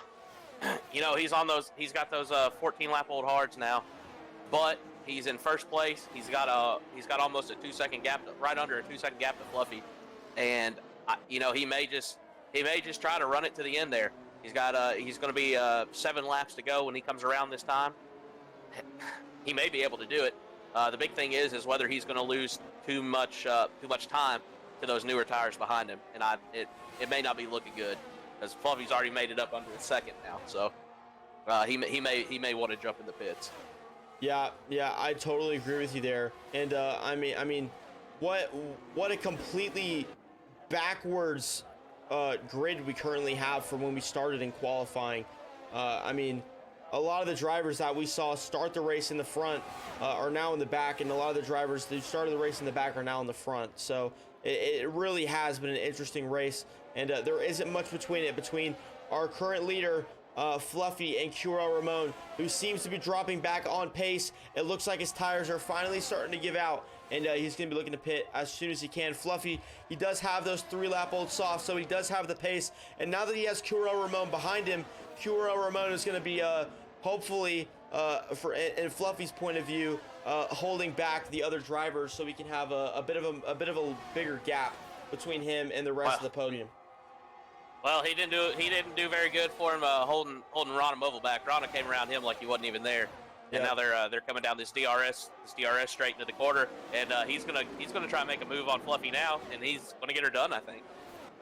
he's got those 14-lap-old hards now, but he's in first place. He's got almost a 2-second gap, right under a 2-second gap to Fluffy, and he may just try to run it to the end there. He's going to be 7 laps to go when he comes around this time. He may be able to do it. The big thing is whether he's going to lose too much time to those newer tires behind him, and it may not be looking good because Fluffy's already made it up under a second now, so he may want to jump in the pits. Yeah, I totally agree with you there. And I mean, what a completely backwards grid we currently have from when we started in qualifying. I mean, a lot of the drivers that we saw start the race in the front are now in the back, and a lot of the drivers who started the race in the back are now in the front. So it really has been an interesting race, and there isn't much between our current leader, Fluffy, and Kuro Ramon, who seems to be dropping back on pace. It looks like his tires are finally starting to give out, and he's going to be looking to pit as soon as he can. Fluffy, he does have those 3-lap-old softs, so he does have the pace, and now that he has Kuro Ramon behind him, Kuro Ramon is going to be hopefully, in Fluffy's point of view, holding back the other drivers so we can have a bit of a bigger gap between him and the rest of the podium. Well, he didn't do very good for him holding Rana Mobile back. Rana came around him like he wasn't even there, and now they're coming down this DRS straight into the quarter, and he's gonna try and make a move on Fluffy now, and he's gonna get her done, I think.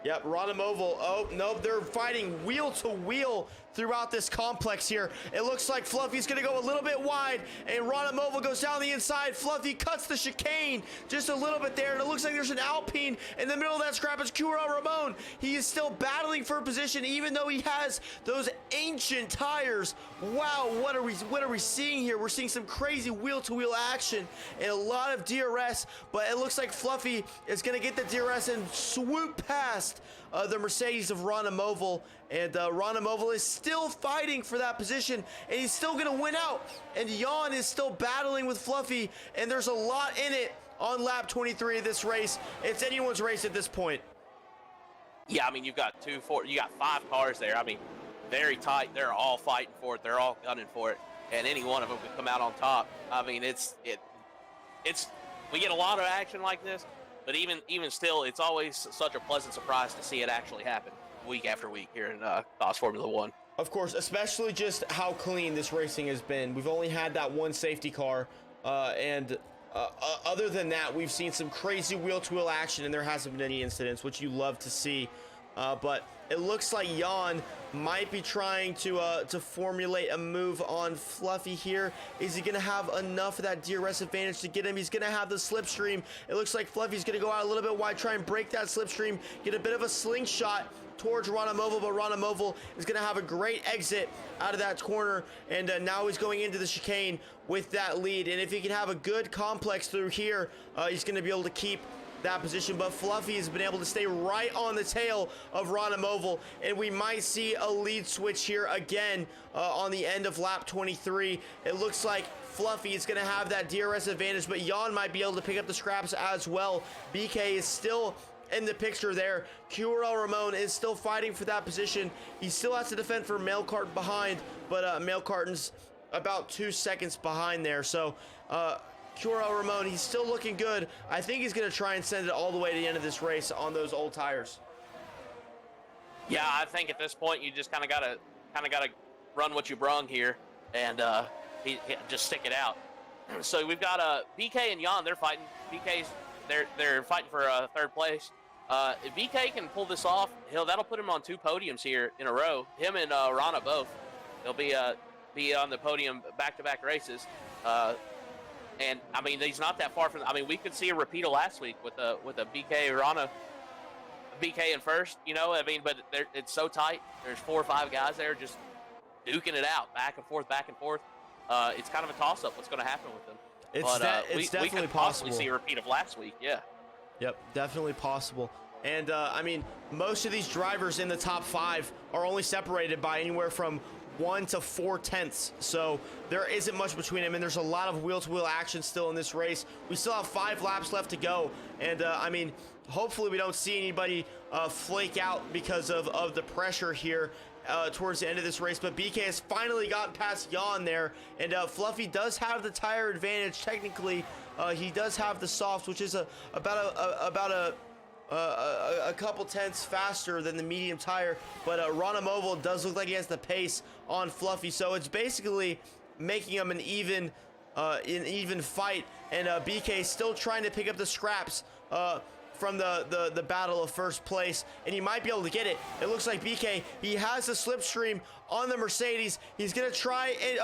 Yep, Rana Mobile. Oh, no, they're fighting wheel to wheel throughout this complex here. It looks like Fluffy's going to go a little bit wide, and Rana Mobile goes down the inside. Fluffy cuts the chicane just a little bit there, and it looks like there's an Alpine in the middle of that scrap. It's Kuro Ramon. He is still battling for position, even though he has those ancient tires. Wow, what are we seeing here? We're seeing some crazy wheel-to-wheel action and a lot of DRS, but it looks like Fluffy is going to get the DRS and swoop past the Mercedes of Rana Mobile, and Rana Mobile is still fighting for that position, and he's still going to win out, and Jan is still battling with Fluffy, and there's a lot in it on lap 23 of this race. It's anyone's race at this point. Yeah, I mean, you got 5 cars there. I mean, very tight. They're all fighting for it. They're all gunning for it, and any one of them could come out on top. I mean, it's we get a lot of action like this, but even still, it's always such a pleasant surprise to see it actually happen week after week here in COS Formula 1. Of course, especially just how clean this racing has been. We've only had that one safety car, and other than that, we've seen some crazy wheel-to-wheel action, and there hasn't been any incidents, which you love to see. But it looks like Jan might be trying to formulate a move on Fluffy here. Is he going to have enough of that DRS advantage to get him? He's going to have the slipstream. It looks like Fluffy's going to go out a little bit wide, try and break that slipstream, get a bit of a slingshot towards Rana Mobile, but Rana Mobile is going to have a great exit out of that corner, and now he's going into the chicane with that lead. And if he can have a good complex through here, he's going to be able to keep that position, but Fluffy has been able to stay right on the tail of Rana Mobile, and we might see a lead switch here again on the end of lap 23. It looks like Fluffy is going to have that DRS advantage, but Jan might be able to pick up the scraps as well. BK is still in the picture there. Kuro Ramon is still fighting for that position. He still has to defend for Mail Carton behind, but Mail Carton's about 2 seconds behind there, so Kuro Ramon, he's still looking good. I think he's going to try and send it all the way to the end of this race on those old tires. Yeah, I think at this point you just kind of gotta run what you brung here, and just stick it out. So we've got BK and Jan. They're fighting. They're fighting for third place. If BK can pull this off, that'll put him on 2 podiums here in a row. Him and Rana both. They'll be on the podium back-to-back races. And I mean, he's not that far from. I mean, we could see a repeat of last week with a BK Rana, BK in first. You know, I mean, but it's so tight. There's 4 or 5 guys there just duking it out, back and forth, back and forth. It's kind of a toss-up. What's going to happen with them? It's definitely we could possible. possibly see a repeat of last week. Yeah. Yep, definitely possible. And I mean, most of these drivers in the top 5 are only separated by anywhere from 1 to 4 tenths, so there isn't much between them, and there's a lot of wheel-to-wheel action still in this race. We still have 5 laps left to go, and I mean, hopefully we don't see anybody flake out because of the pressure here towards the end of this race. But BK has finally gotten past Jan there, and Fluffy does have the tire advantage. Technically, he does have the soft, which is about a couple tenths faster than the medium tire, but Rana Mobile does look like he has the pace on Fluffy, so it's basically making him an even fight, and BK still trying to pick up the scraps from the battle of first place, and he might be able to get it. It looks like BK, he has the slipstream on the Mercedes. He's gonna try and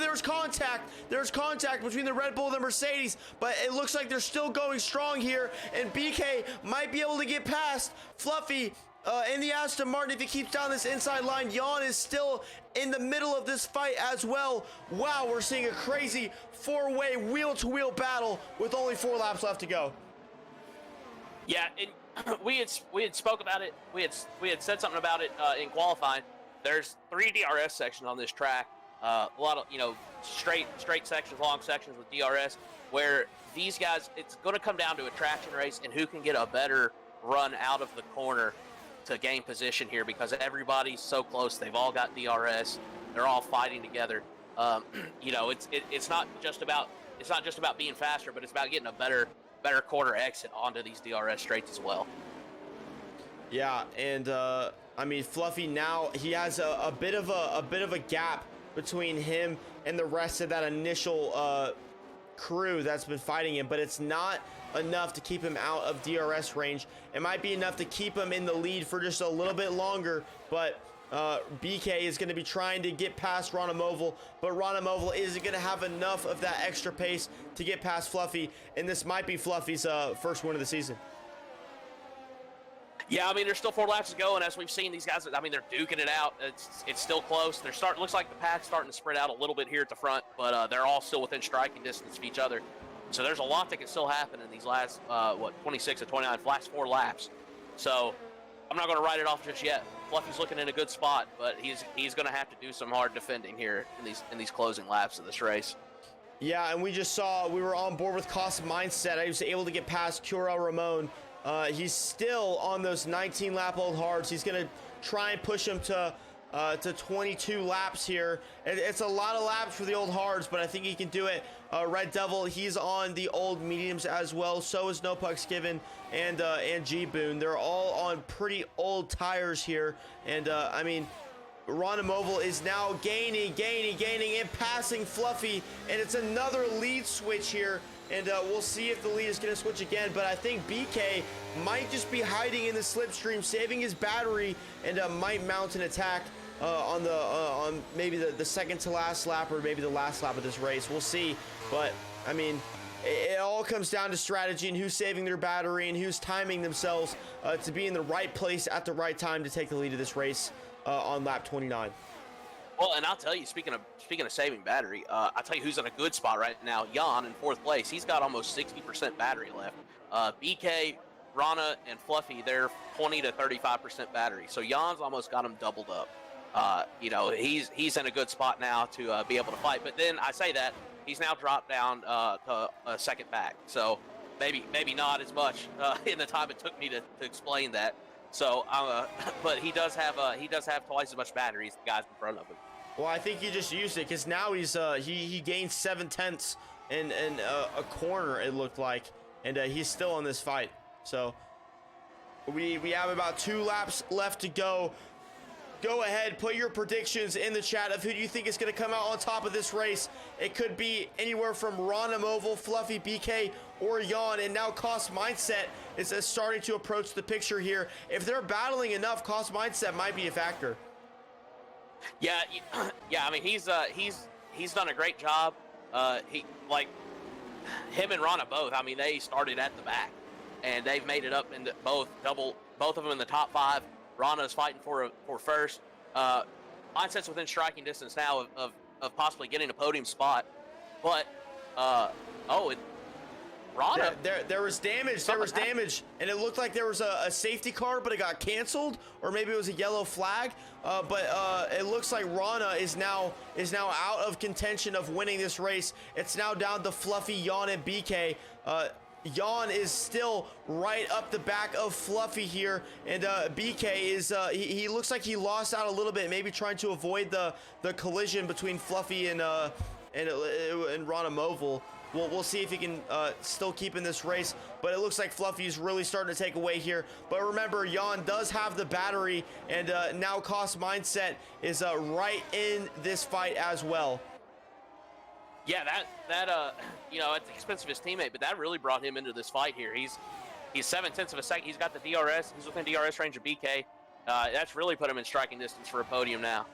there's contact between the Red Bull and the Mercedes, but it looks like they're still going strong here, and BK might be able to get past Fluffy. in the Aston Martin. If he keeps down this inside line, Jan is still in the middle of this fight as well. Wow, we're seeing a crazy four-way wheel-to-wheel battle with only 4 laps left to go. Yeah, and we had spoke about it. We had said something about it in qualifying. There's 3 DRS sections on this track. A lot of straight sections, long sections with DRS, where these guys, it's going to come down to a traction race and who can get a better run out of the corner to gain position here, because everybody's so close. They've all got DRS. They're all fighting together. It's not just about being faster, but it's about getting a better corner exit onto these DRS straights as well. Yeah, and I mean, Fluffy now, he has a bit of a gap between him and the rest of that initial crew that's been fighting him, but it's not enough to keep him out of DRS range. It might be enough to keep him in the lead for just a little bit longer, but BK is going to be trying to get past Ranamoval, but Ranamoval isn't going to have enough of that extra pace to get past Fluffy, and this might be Fluffy's first win of the season. Yeah, I mean, there's still 4 laps to go, and as we've seen, these guys, I mean, they're duking it out. It's still close. Looks like the pack's starting to spread out a little bit here at the front, but they're all still within striking distance of each other. So there's a lot that can still happen in these last, 26 to 29, last 4 laps. So I'm not going to write it off just yet. Fluffy's looking in a good spot, but he's going to have to do some hard defending here in these closing laps of this race. Yeah, and we just saw, we were on board with Cost Mindset. He was able to get past Curel Ramon. He's still on those 19 lap old hards. He's going to try and push him to 22 laps here. It's a lot of laps for the old hards, but I think he can do it. Red Devil, he's on the old mediums as well. So is No Pucks Given and G Boone. They're all on pretty old tires here. And I mean, Ranamoval is now gaining and passing Fluffy, and it's another lead switch here. And we'll see if the lead is going to switch again. But I think BK might just be hiding in the slipstream, saving his battery, and might mount an attack on maybe the second to last lap, or maybe the last lap of this race. We'll see. But I mean, it all comes down to strategy and who's saving their battery and who's timing themselves to be in the right place at the right time to take the lead of this race on lap 29. Well, and I'll tell you, speaking of saving battery, I'll tell you who's in a good spot right now. Jan in 4th place. He's got almost 60% battery left. BK, Rana, and Fluffy, they're 20 to 35% battery. So Jan's almost got him doubled up. He's in a good spot now to be able to fight. But then I say that he's now dropped down to a second back. So maybe not as much in the time it took me to explain that. So, but he does have twice as much battery as the guys in front of him. Well, I think he just used it because now he's he gained 7/10 in a corner, it looked like, and he's still in this fight. So we have about 2 laps left to go. Go ahead, put your predictions in the chat of who do you think is going to come out on top of this race. It could be anywhere from Ranamoval, Fluffy, BK, or Jan. And now Cost Mindset is starting to approach the picture here. If they're battling enough, Cost Mindset might be a factor. Yeah. I mean, he's done a great job. Him and Rana both. I mean, they started at the back, and they've made it up into both of them in the top 5. Rana's fighting for first. Mindset's within striking distance now of possibly getting a podium spot, but Rana. There was damage. There was damage, and it looked like there was a safety car, but it got canceled, or maybe it was a yellow flag. But it looks like Rana is now out of contention of winning this race. It's now down to Fluffy, Jan, and BK. Jan is still right up the back of Fluffy here, and BK is he looks like he lost out a little bit, maybe trying to avoid the collision between Fluffy and Ranamoval. We'll see if he can still keep in this race, but it looks like Fluffy is really starting to take away here. But remember, Jan does have the battery, and now Cost Mindset is right in this fight as well. Yeah, that at the expense of his teammate, but that really brought him into this fight here. He's 7/10 of a second. He's got the DRS. He's within DRS range of BK. That's really put him in striking distance for a podium now.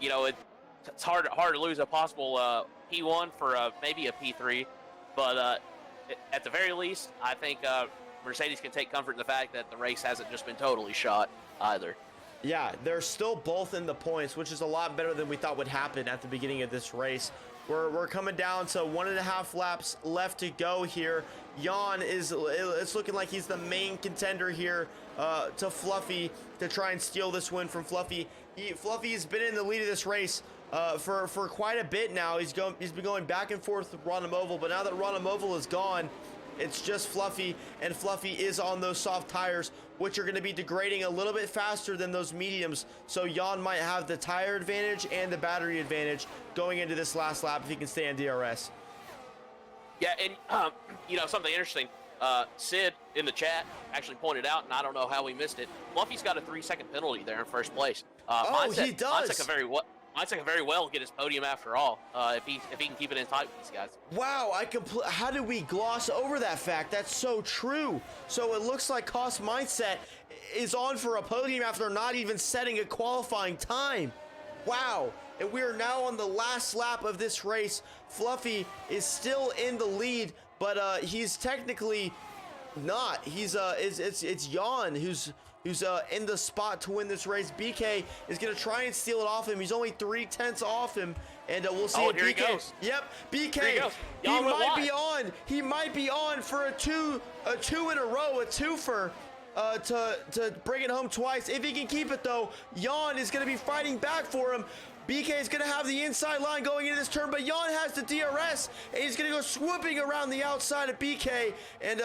It's hard to lose a possible P1 for maybe a P3, but at the very least, I think Mercedes can take comfort in the fact that the race hasn't just been totally shot either. Yeah, they're still both in the points, which is a lot better than we thought would happen at the beginning of this race. We're coming down to 1.5 laps left to go here. Jan it's looking like he's the main contender here to Fluffy to try and steal this win from Fluffy. Fluffy has been in the lead of this race for quite a bit now. He's been going back and forth with Ronamoval, but now that Ronamoval is gone, it's just Fluffy, and Fluffy is on those soft tires, which are going to be degrading a little bit faster than those mediums. So Jan might have the tire advantage and the battery advantage going into this last lap if he can stay on DRS. Yeah, and something interesting. Sid in the chat actually pointed out, and I don't know how we missed it. Fluffy's got a 3-second penalty there in first place. He does. Mindset can very well get his podium after all, if he can keep it in tight with these guys. Wow, how did we gloss over that fact? That's so true. So it looks like Cost Mindset is on for a podium after not even setting a qualifying time. Wow. And we are now on the last lap of this race. Fluffy is still in the lead, but he's technically not. It's Jan who's in the spot to win this race. BK is going to try and steal it off him. He's only 0.3 off him, and we'll see if here BK. He goes. Yep, BK. Here he goes. He might be on for a two in a row, a twofer. To bring it home twice. If he can keep it though, Jan is going to be fighting back for him. BK is going to have the inside line going into this turn, but Jan has the DRS, and he's going to go swooping around the outside of BK, and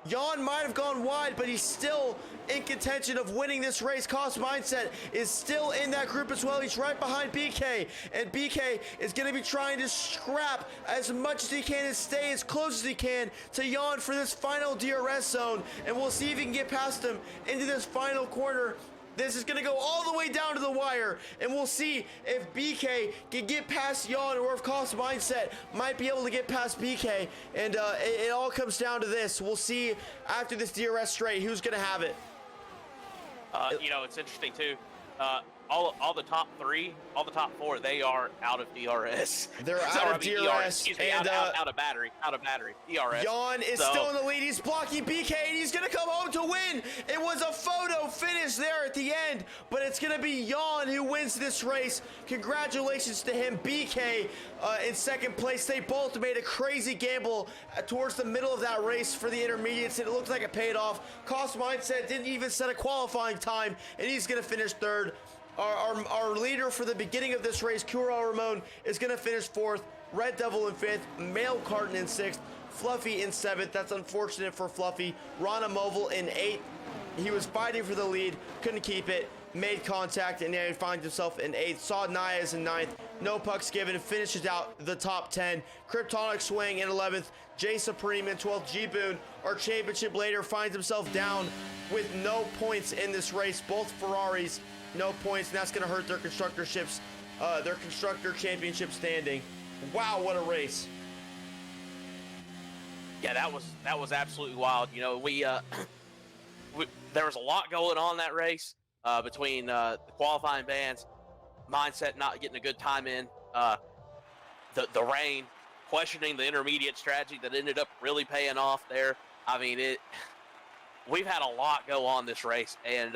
Jan might have gone wide, but he's still in contention of winning this race. Cost Mindset is still in that group as well. He's right behind BK, and BK is going to be trying to scrap as much as he can and stay as close as he can to Jan for this final DRS zone, and we'll see if he can get past him into this final corner. This is going to go all the way down to the wire, and we'll see if BK can get past Jan or if Cost Mindset might be able to get past BK, and it all comes down to this. We'll see after this DRS straight who's going to have it. It's interesting, too. All the top four, they are out of DRS. They're out of DRS. Excuse me, and out of battery. DRS. Jan is still in the lead. He's blocking BK, and he's going to come home to win. It was a photo finish there at the end, but it's going to be Jan who wins this race. Congratulations to him. BK in second place. They both made a crazy gamble towards the middle of that race for the intermediates, and it looked like it paid off. Cost Mindset didn't even set a qualifying time, and he's going to finish third. Our leader for the beginning of this race, Curao Ramon, is going to finish fourth. Red Devil in fifth. Mail Carton in sixth. Fluffy in seventh. That's unfortunate for Fluffy. Ronamoval in eighth. He was fighting for the lead, couldn't keep it. Made contact, and now he finds himself in eighth. Saw Nias in ninth. No pucks given. Finishes out the top 10. Kryptonic Swing in 11th. Jay Supreme in 12th. G-Boon, our championship leader, finds himself down with no points in this race. Both Ferraris, no points, and that's going to hurt their constructor championship standing. Wow, what a race. Yeah, that was absolutely wild. There was a lot going on that race between the qualifying bans, Mindset not getting a good time in, the rain, questioning the intermediate strategy that ended up really paying off there. I mean, we've had a lot go on this race, and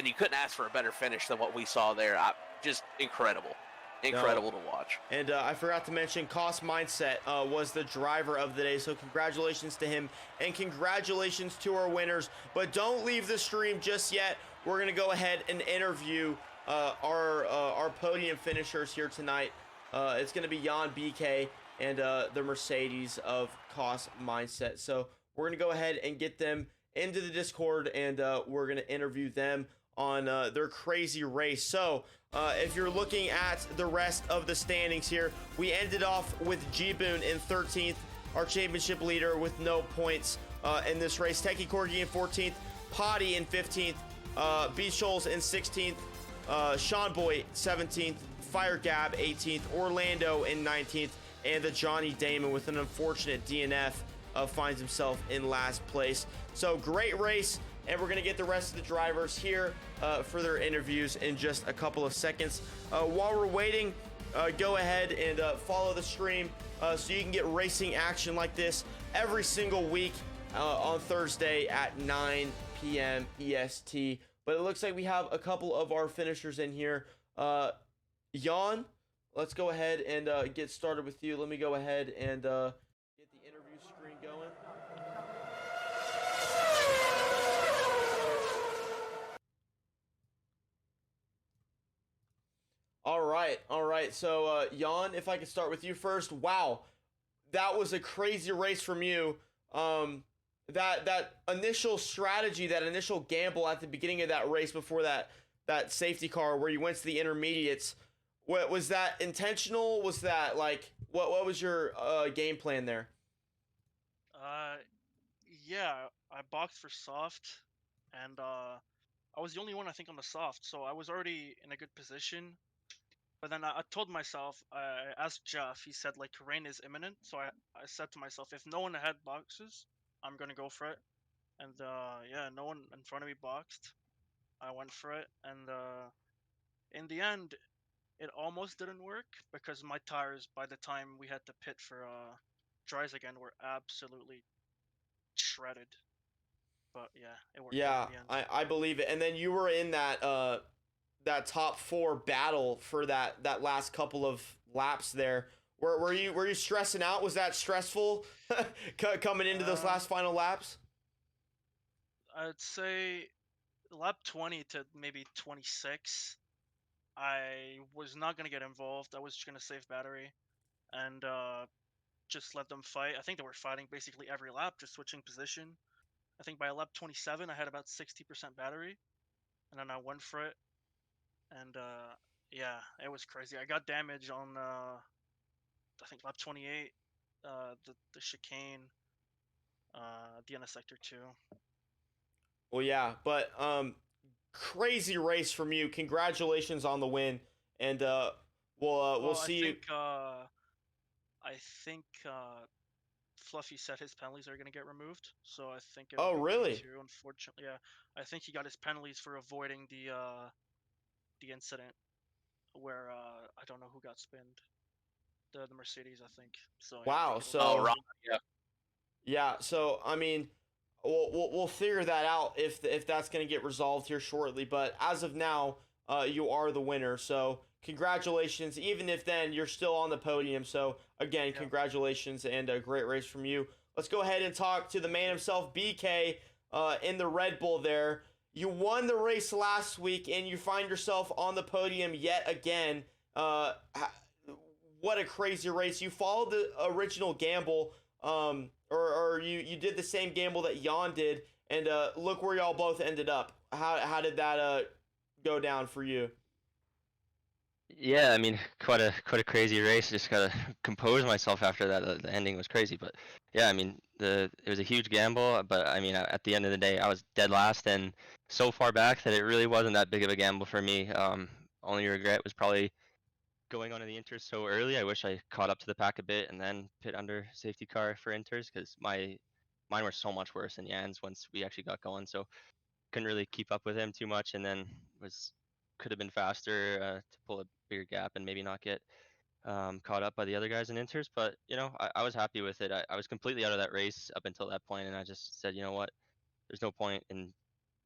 you couldn't ask for a better finish than what we saw there. Just incredible to watch. And I forgot to mention, Cost Mindset was the driver of the day, so congratulations to him, and congratulations to our winners. But don't leave the stream just yet. We're going to go ahead and interview our podium finishers here tonight. It's going to be Jan, BK, and the Mercedes of Cost Mindset. So we're going to go ahead and get them into the Discord, and we're going to interview them on their crazy race. So if you're looking at the rest of the standings here, we ended off with G-Boon in 13th, our championship leader with no points in this race. Techie Corgi in 14th, Potty in 15th, B. Scholes in 16th, Sean Boy 17th, Fire Gab 18th, Orlando in 19th, and the Johnny Damon with an unfortunate DNF finds himself in last place. So great race, and we're going to get the rest of the drivers here for their interviews in just a couple of seconds. While we're waiting, go ahead and follow the stream so you can get racing action like this every single week. on Thursday at 9 p.m. EST. But it looks like we have a couple of our finishers in here. Jan, let's go ahead and get started with you. Let me go ahead and get the interview screen going. All right. So, Jan, if I could start with you first. Wow, that was a crazy race from you. That initial strategy, that initial gamble at the beginning of that race before that safety car where you went to the intermediates. What was that intentional? Was that like what was your game plan there? Yeah, I boxed for soft, and I was the only one I think on the soft, so I was already in a good position. But then I told myself, I asked Jeff, he said like rain is imminent, so I said to myself, if no one ahead boxes, I'm gonna go for it. And yeah, no one in front of me boxed. I went for it, and in the end, it almost didn't work because my tires, by the time we had to pit for dries again, were absolutely shredded. But yeah, it worked out Yeah, in the end. I believe it. And then you were in that top four battle for that last couple of laps there. Were you stressing out? Was that stressful coming into those last final laps? I'd say lap 20 to maybe 26. I was not gonna get involved. I was just gonna save battery and just let them fight. I think they were fighting basically every lap, just switching position. I think by lap 27, I had about 60% battery, and then I went for it. And yeah, it was crazy. I got damage on I think lap 28, the chicane, the end of sector 2. Well, yeah, but crazy race from you. Congratulations on the win, and we'll Well, see you. I think Fluffy said his penalties are gonna get removed, so I think it Oh, will be really? Q2. Unfortunately, yeah, I think he got his penalties for avoiding the incident where I don't know who got spinned, the Mercedes, I think. So yeah, I Wow. think it'll Oh, be So right. Q2. Yeah. yeah. So I mean, we'll figure that out if that's gonna get resolved here shortly. But as of now, you are the winner. So congratulations. Even if then you're still on the podium. So again, Yeah, congratulations and a great race from you. Let's go ahead and talk to the man himself, BK, in the Red Bull there. You won the race last week and you find yourself on the podium yet again. What a crazy race. You followed the original gamble, or you did the same gamble that Jan did, and look where y'all both ended up. How did that go down for you? Yeah, I mean, quite a crazy race. Just gotta compose myself after that. The ending was crazy, but yeah, I mean, it was a huge gamble. But I mean, at the end of the day, I was dead last and so far back that it really wasn't that big of a gamble for me. Only regret was probably going onto the Inters so early. I wish I caught up to the pack a bit and then pit under safety car for Inters because mine were so much worse than Jan's once we actually got going. So couldn't really keep up with him too much, and then was could have been faster to pull a bigger gap and maybe not get caught up by the other guys in Inters. But I was happy with it. I was completely out of that race up until that point, and I just said, you know what, there's no point in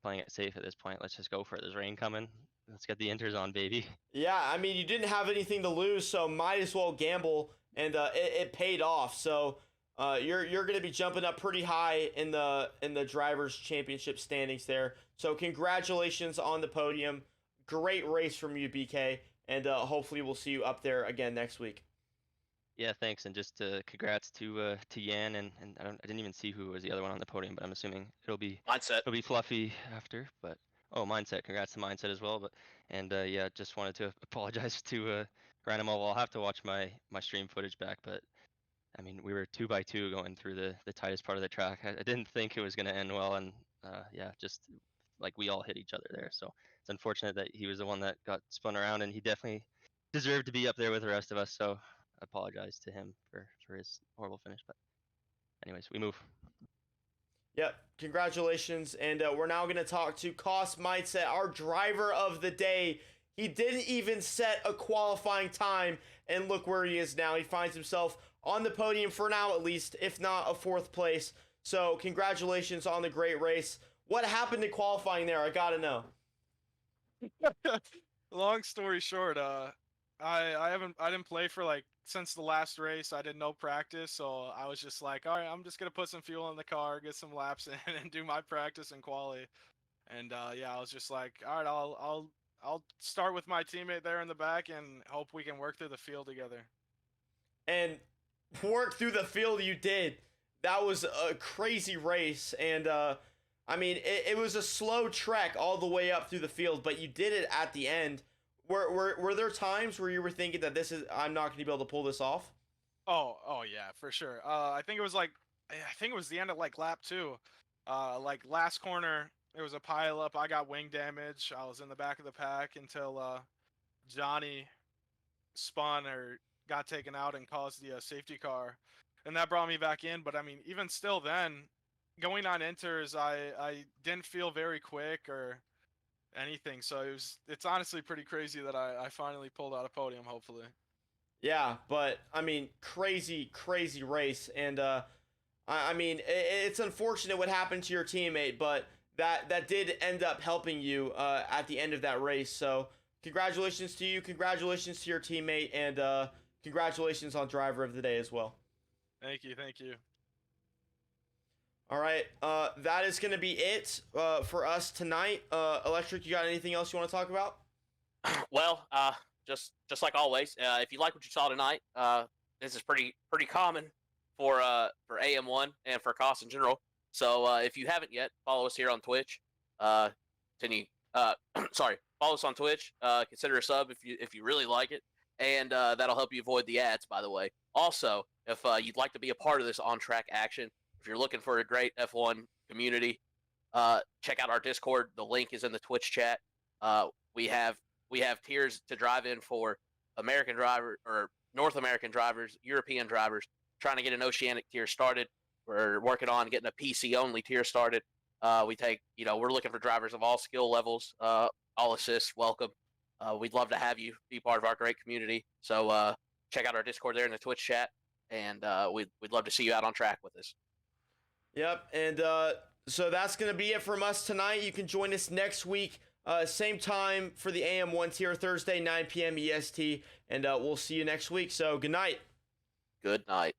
playing it safe at this point. Let's just go for it. There's rain coming. Let's get the Inters on, baby. Yeah, I mean, you didn't have anything to lose, so might as well gamble, and it paid off. So you're going to be jumping up pretty high in the drivers' championship standings there. So congratulations on the podium. Great race from you, BK, and hopefully we'll see you up there again next week. Yeah, thanks, and just congrats to Yan and I didn't even see who was the other one on the podium, but I'm assuming Mindset. it'll be Fluffy after. But oh, Mindset, congrats to Mindset as well. But and yeah, just wanted to apologize to Ranimo. Well, I'll have to watch my stream footage back, but I mean we were 2x2 going through the tightest part of the track. I didn't think it was gonna end well, and yeah, just like we all hit each other there. So it's unfortunate that he was the one that got spun around, and he definitely deserved to be up there with the rest of us. So I apologize to him for his horrible finish. But anyways, we move. Yep, congratulations. And we're now going to talk to Cost Mindset, our driver of the day. He didn't even set a qualifying time, and look where he is now. He finds himself on the podium for now, at least, if not a fourth place. So congratulations on the great race. What happened to qualifying there? I gotta know. Long story short, I didn't play for like since the last race. I did no practice, so I was just like, all right, I'm just gonna put some fuel in the car, get some laps in, and do my practice and quali. And yeah, I was just like, all right, I'll start with my teammate there in the back and hope we can work through the field together. And work through the field you did. That was a crazy race, and I mean, it was a slow trek all the way up through the field, but you did it at the end. Were there times where you were thinking that I'm not going to be able to pull this off? Oh yeah, for sure. I think it was the end of like lap 2. Like last corner, it was a pile up. I got wing damage. I was in the back of the pack until Johnny spun or got taken out and caused the safety car, and that brought me back in. But I mean, even still, then going on inters, I didn't feel very quick or anything. So it's honestly pretty crazy that I finally pulled out a podium. Hopefully. Yeah, but I mean, crazy race, and I mean, it's unfortunate what happened to your teammate, but that did end up helping you at the end of that race. So congratulations to you, congratulations to your teammate, and congratulations on driver of the day as well. Thank you. All right, that is going to be it for us tonight. Electric, you got anything else you want to talk about? Well, just like always, if you like what you saw tonight, this is pretty common for AM1 and for COS in general. So if you haven't yet, follow us here on Twitch. Follow us on Twitch. Consider a sub if you really like it, and that'll help you avoid the ads. By the way, also if you'd like to be a part of this on-track action, if you're looking for a great F1 community, check out our Discord. The link is in the Twitch chat. We have tiers to drive in for American driver or North American drivers, European drivers, trying to get an Oceanic tier started. We're working on getting a PC only tier started. We're looking for drivers of all skill levels, all assists, welcome. We'd love to have you be part of our great community. So check out our Discord there in the Twitch chat, and we'd love to see you out on track with us. Yep, and so that's going to be it from us tonight. You can join us next week, same time for the AM1 tier, Thursday, 9 p.m. EST, and we'll see you next week. So good night. Good night.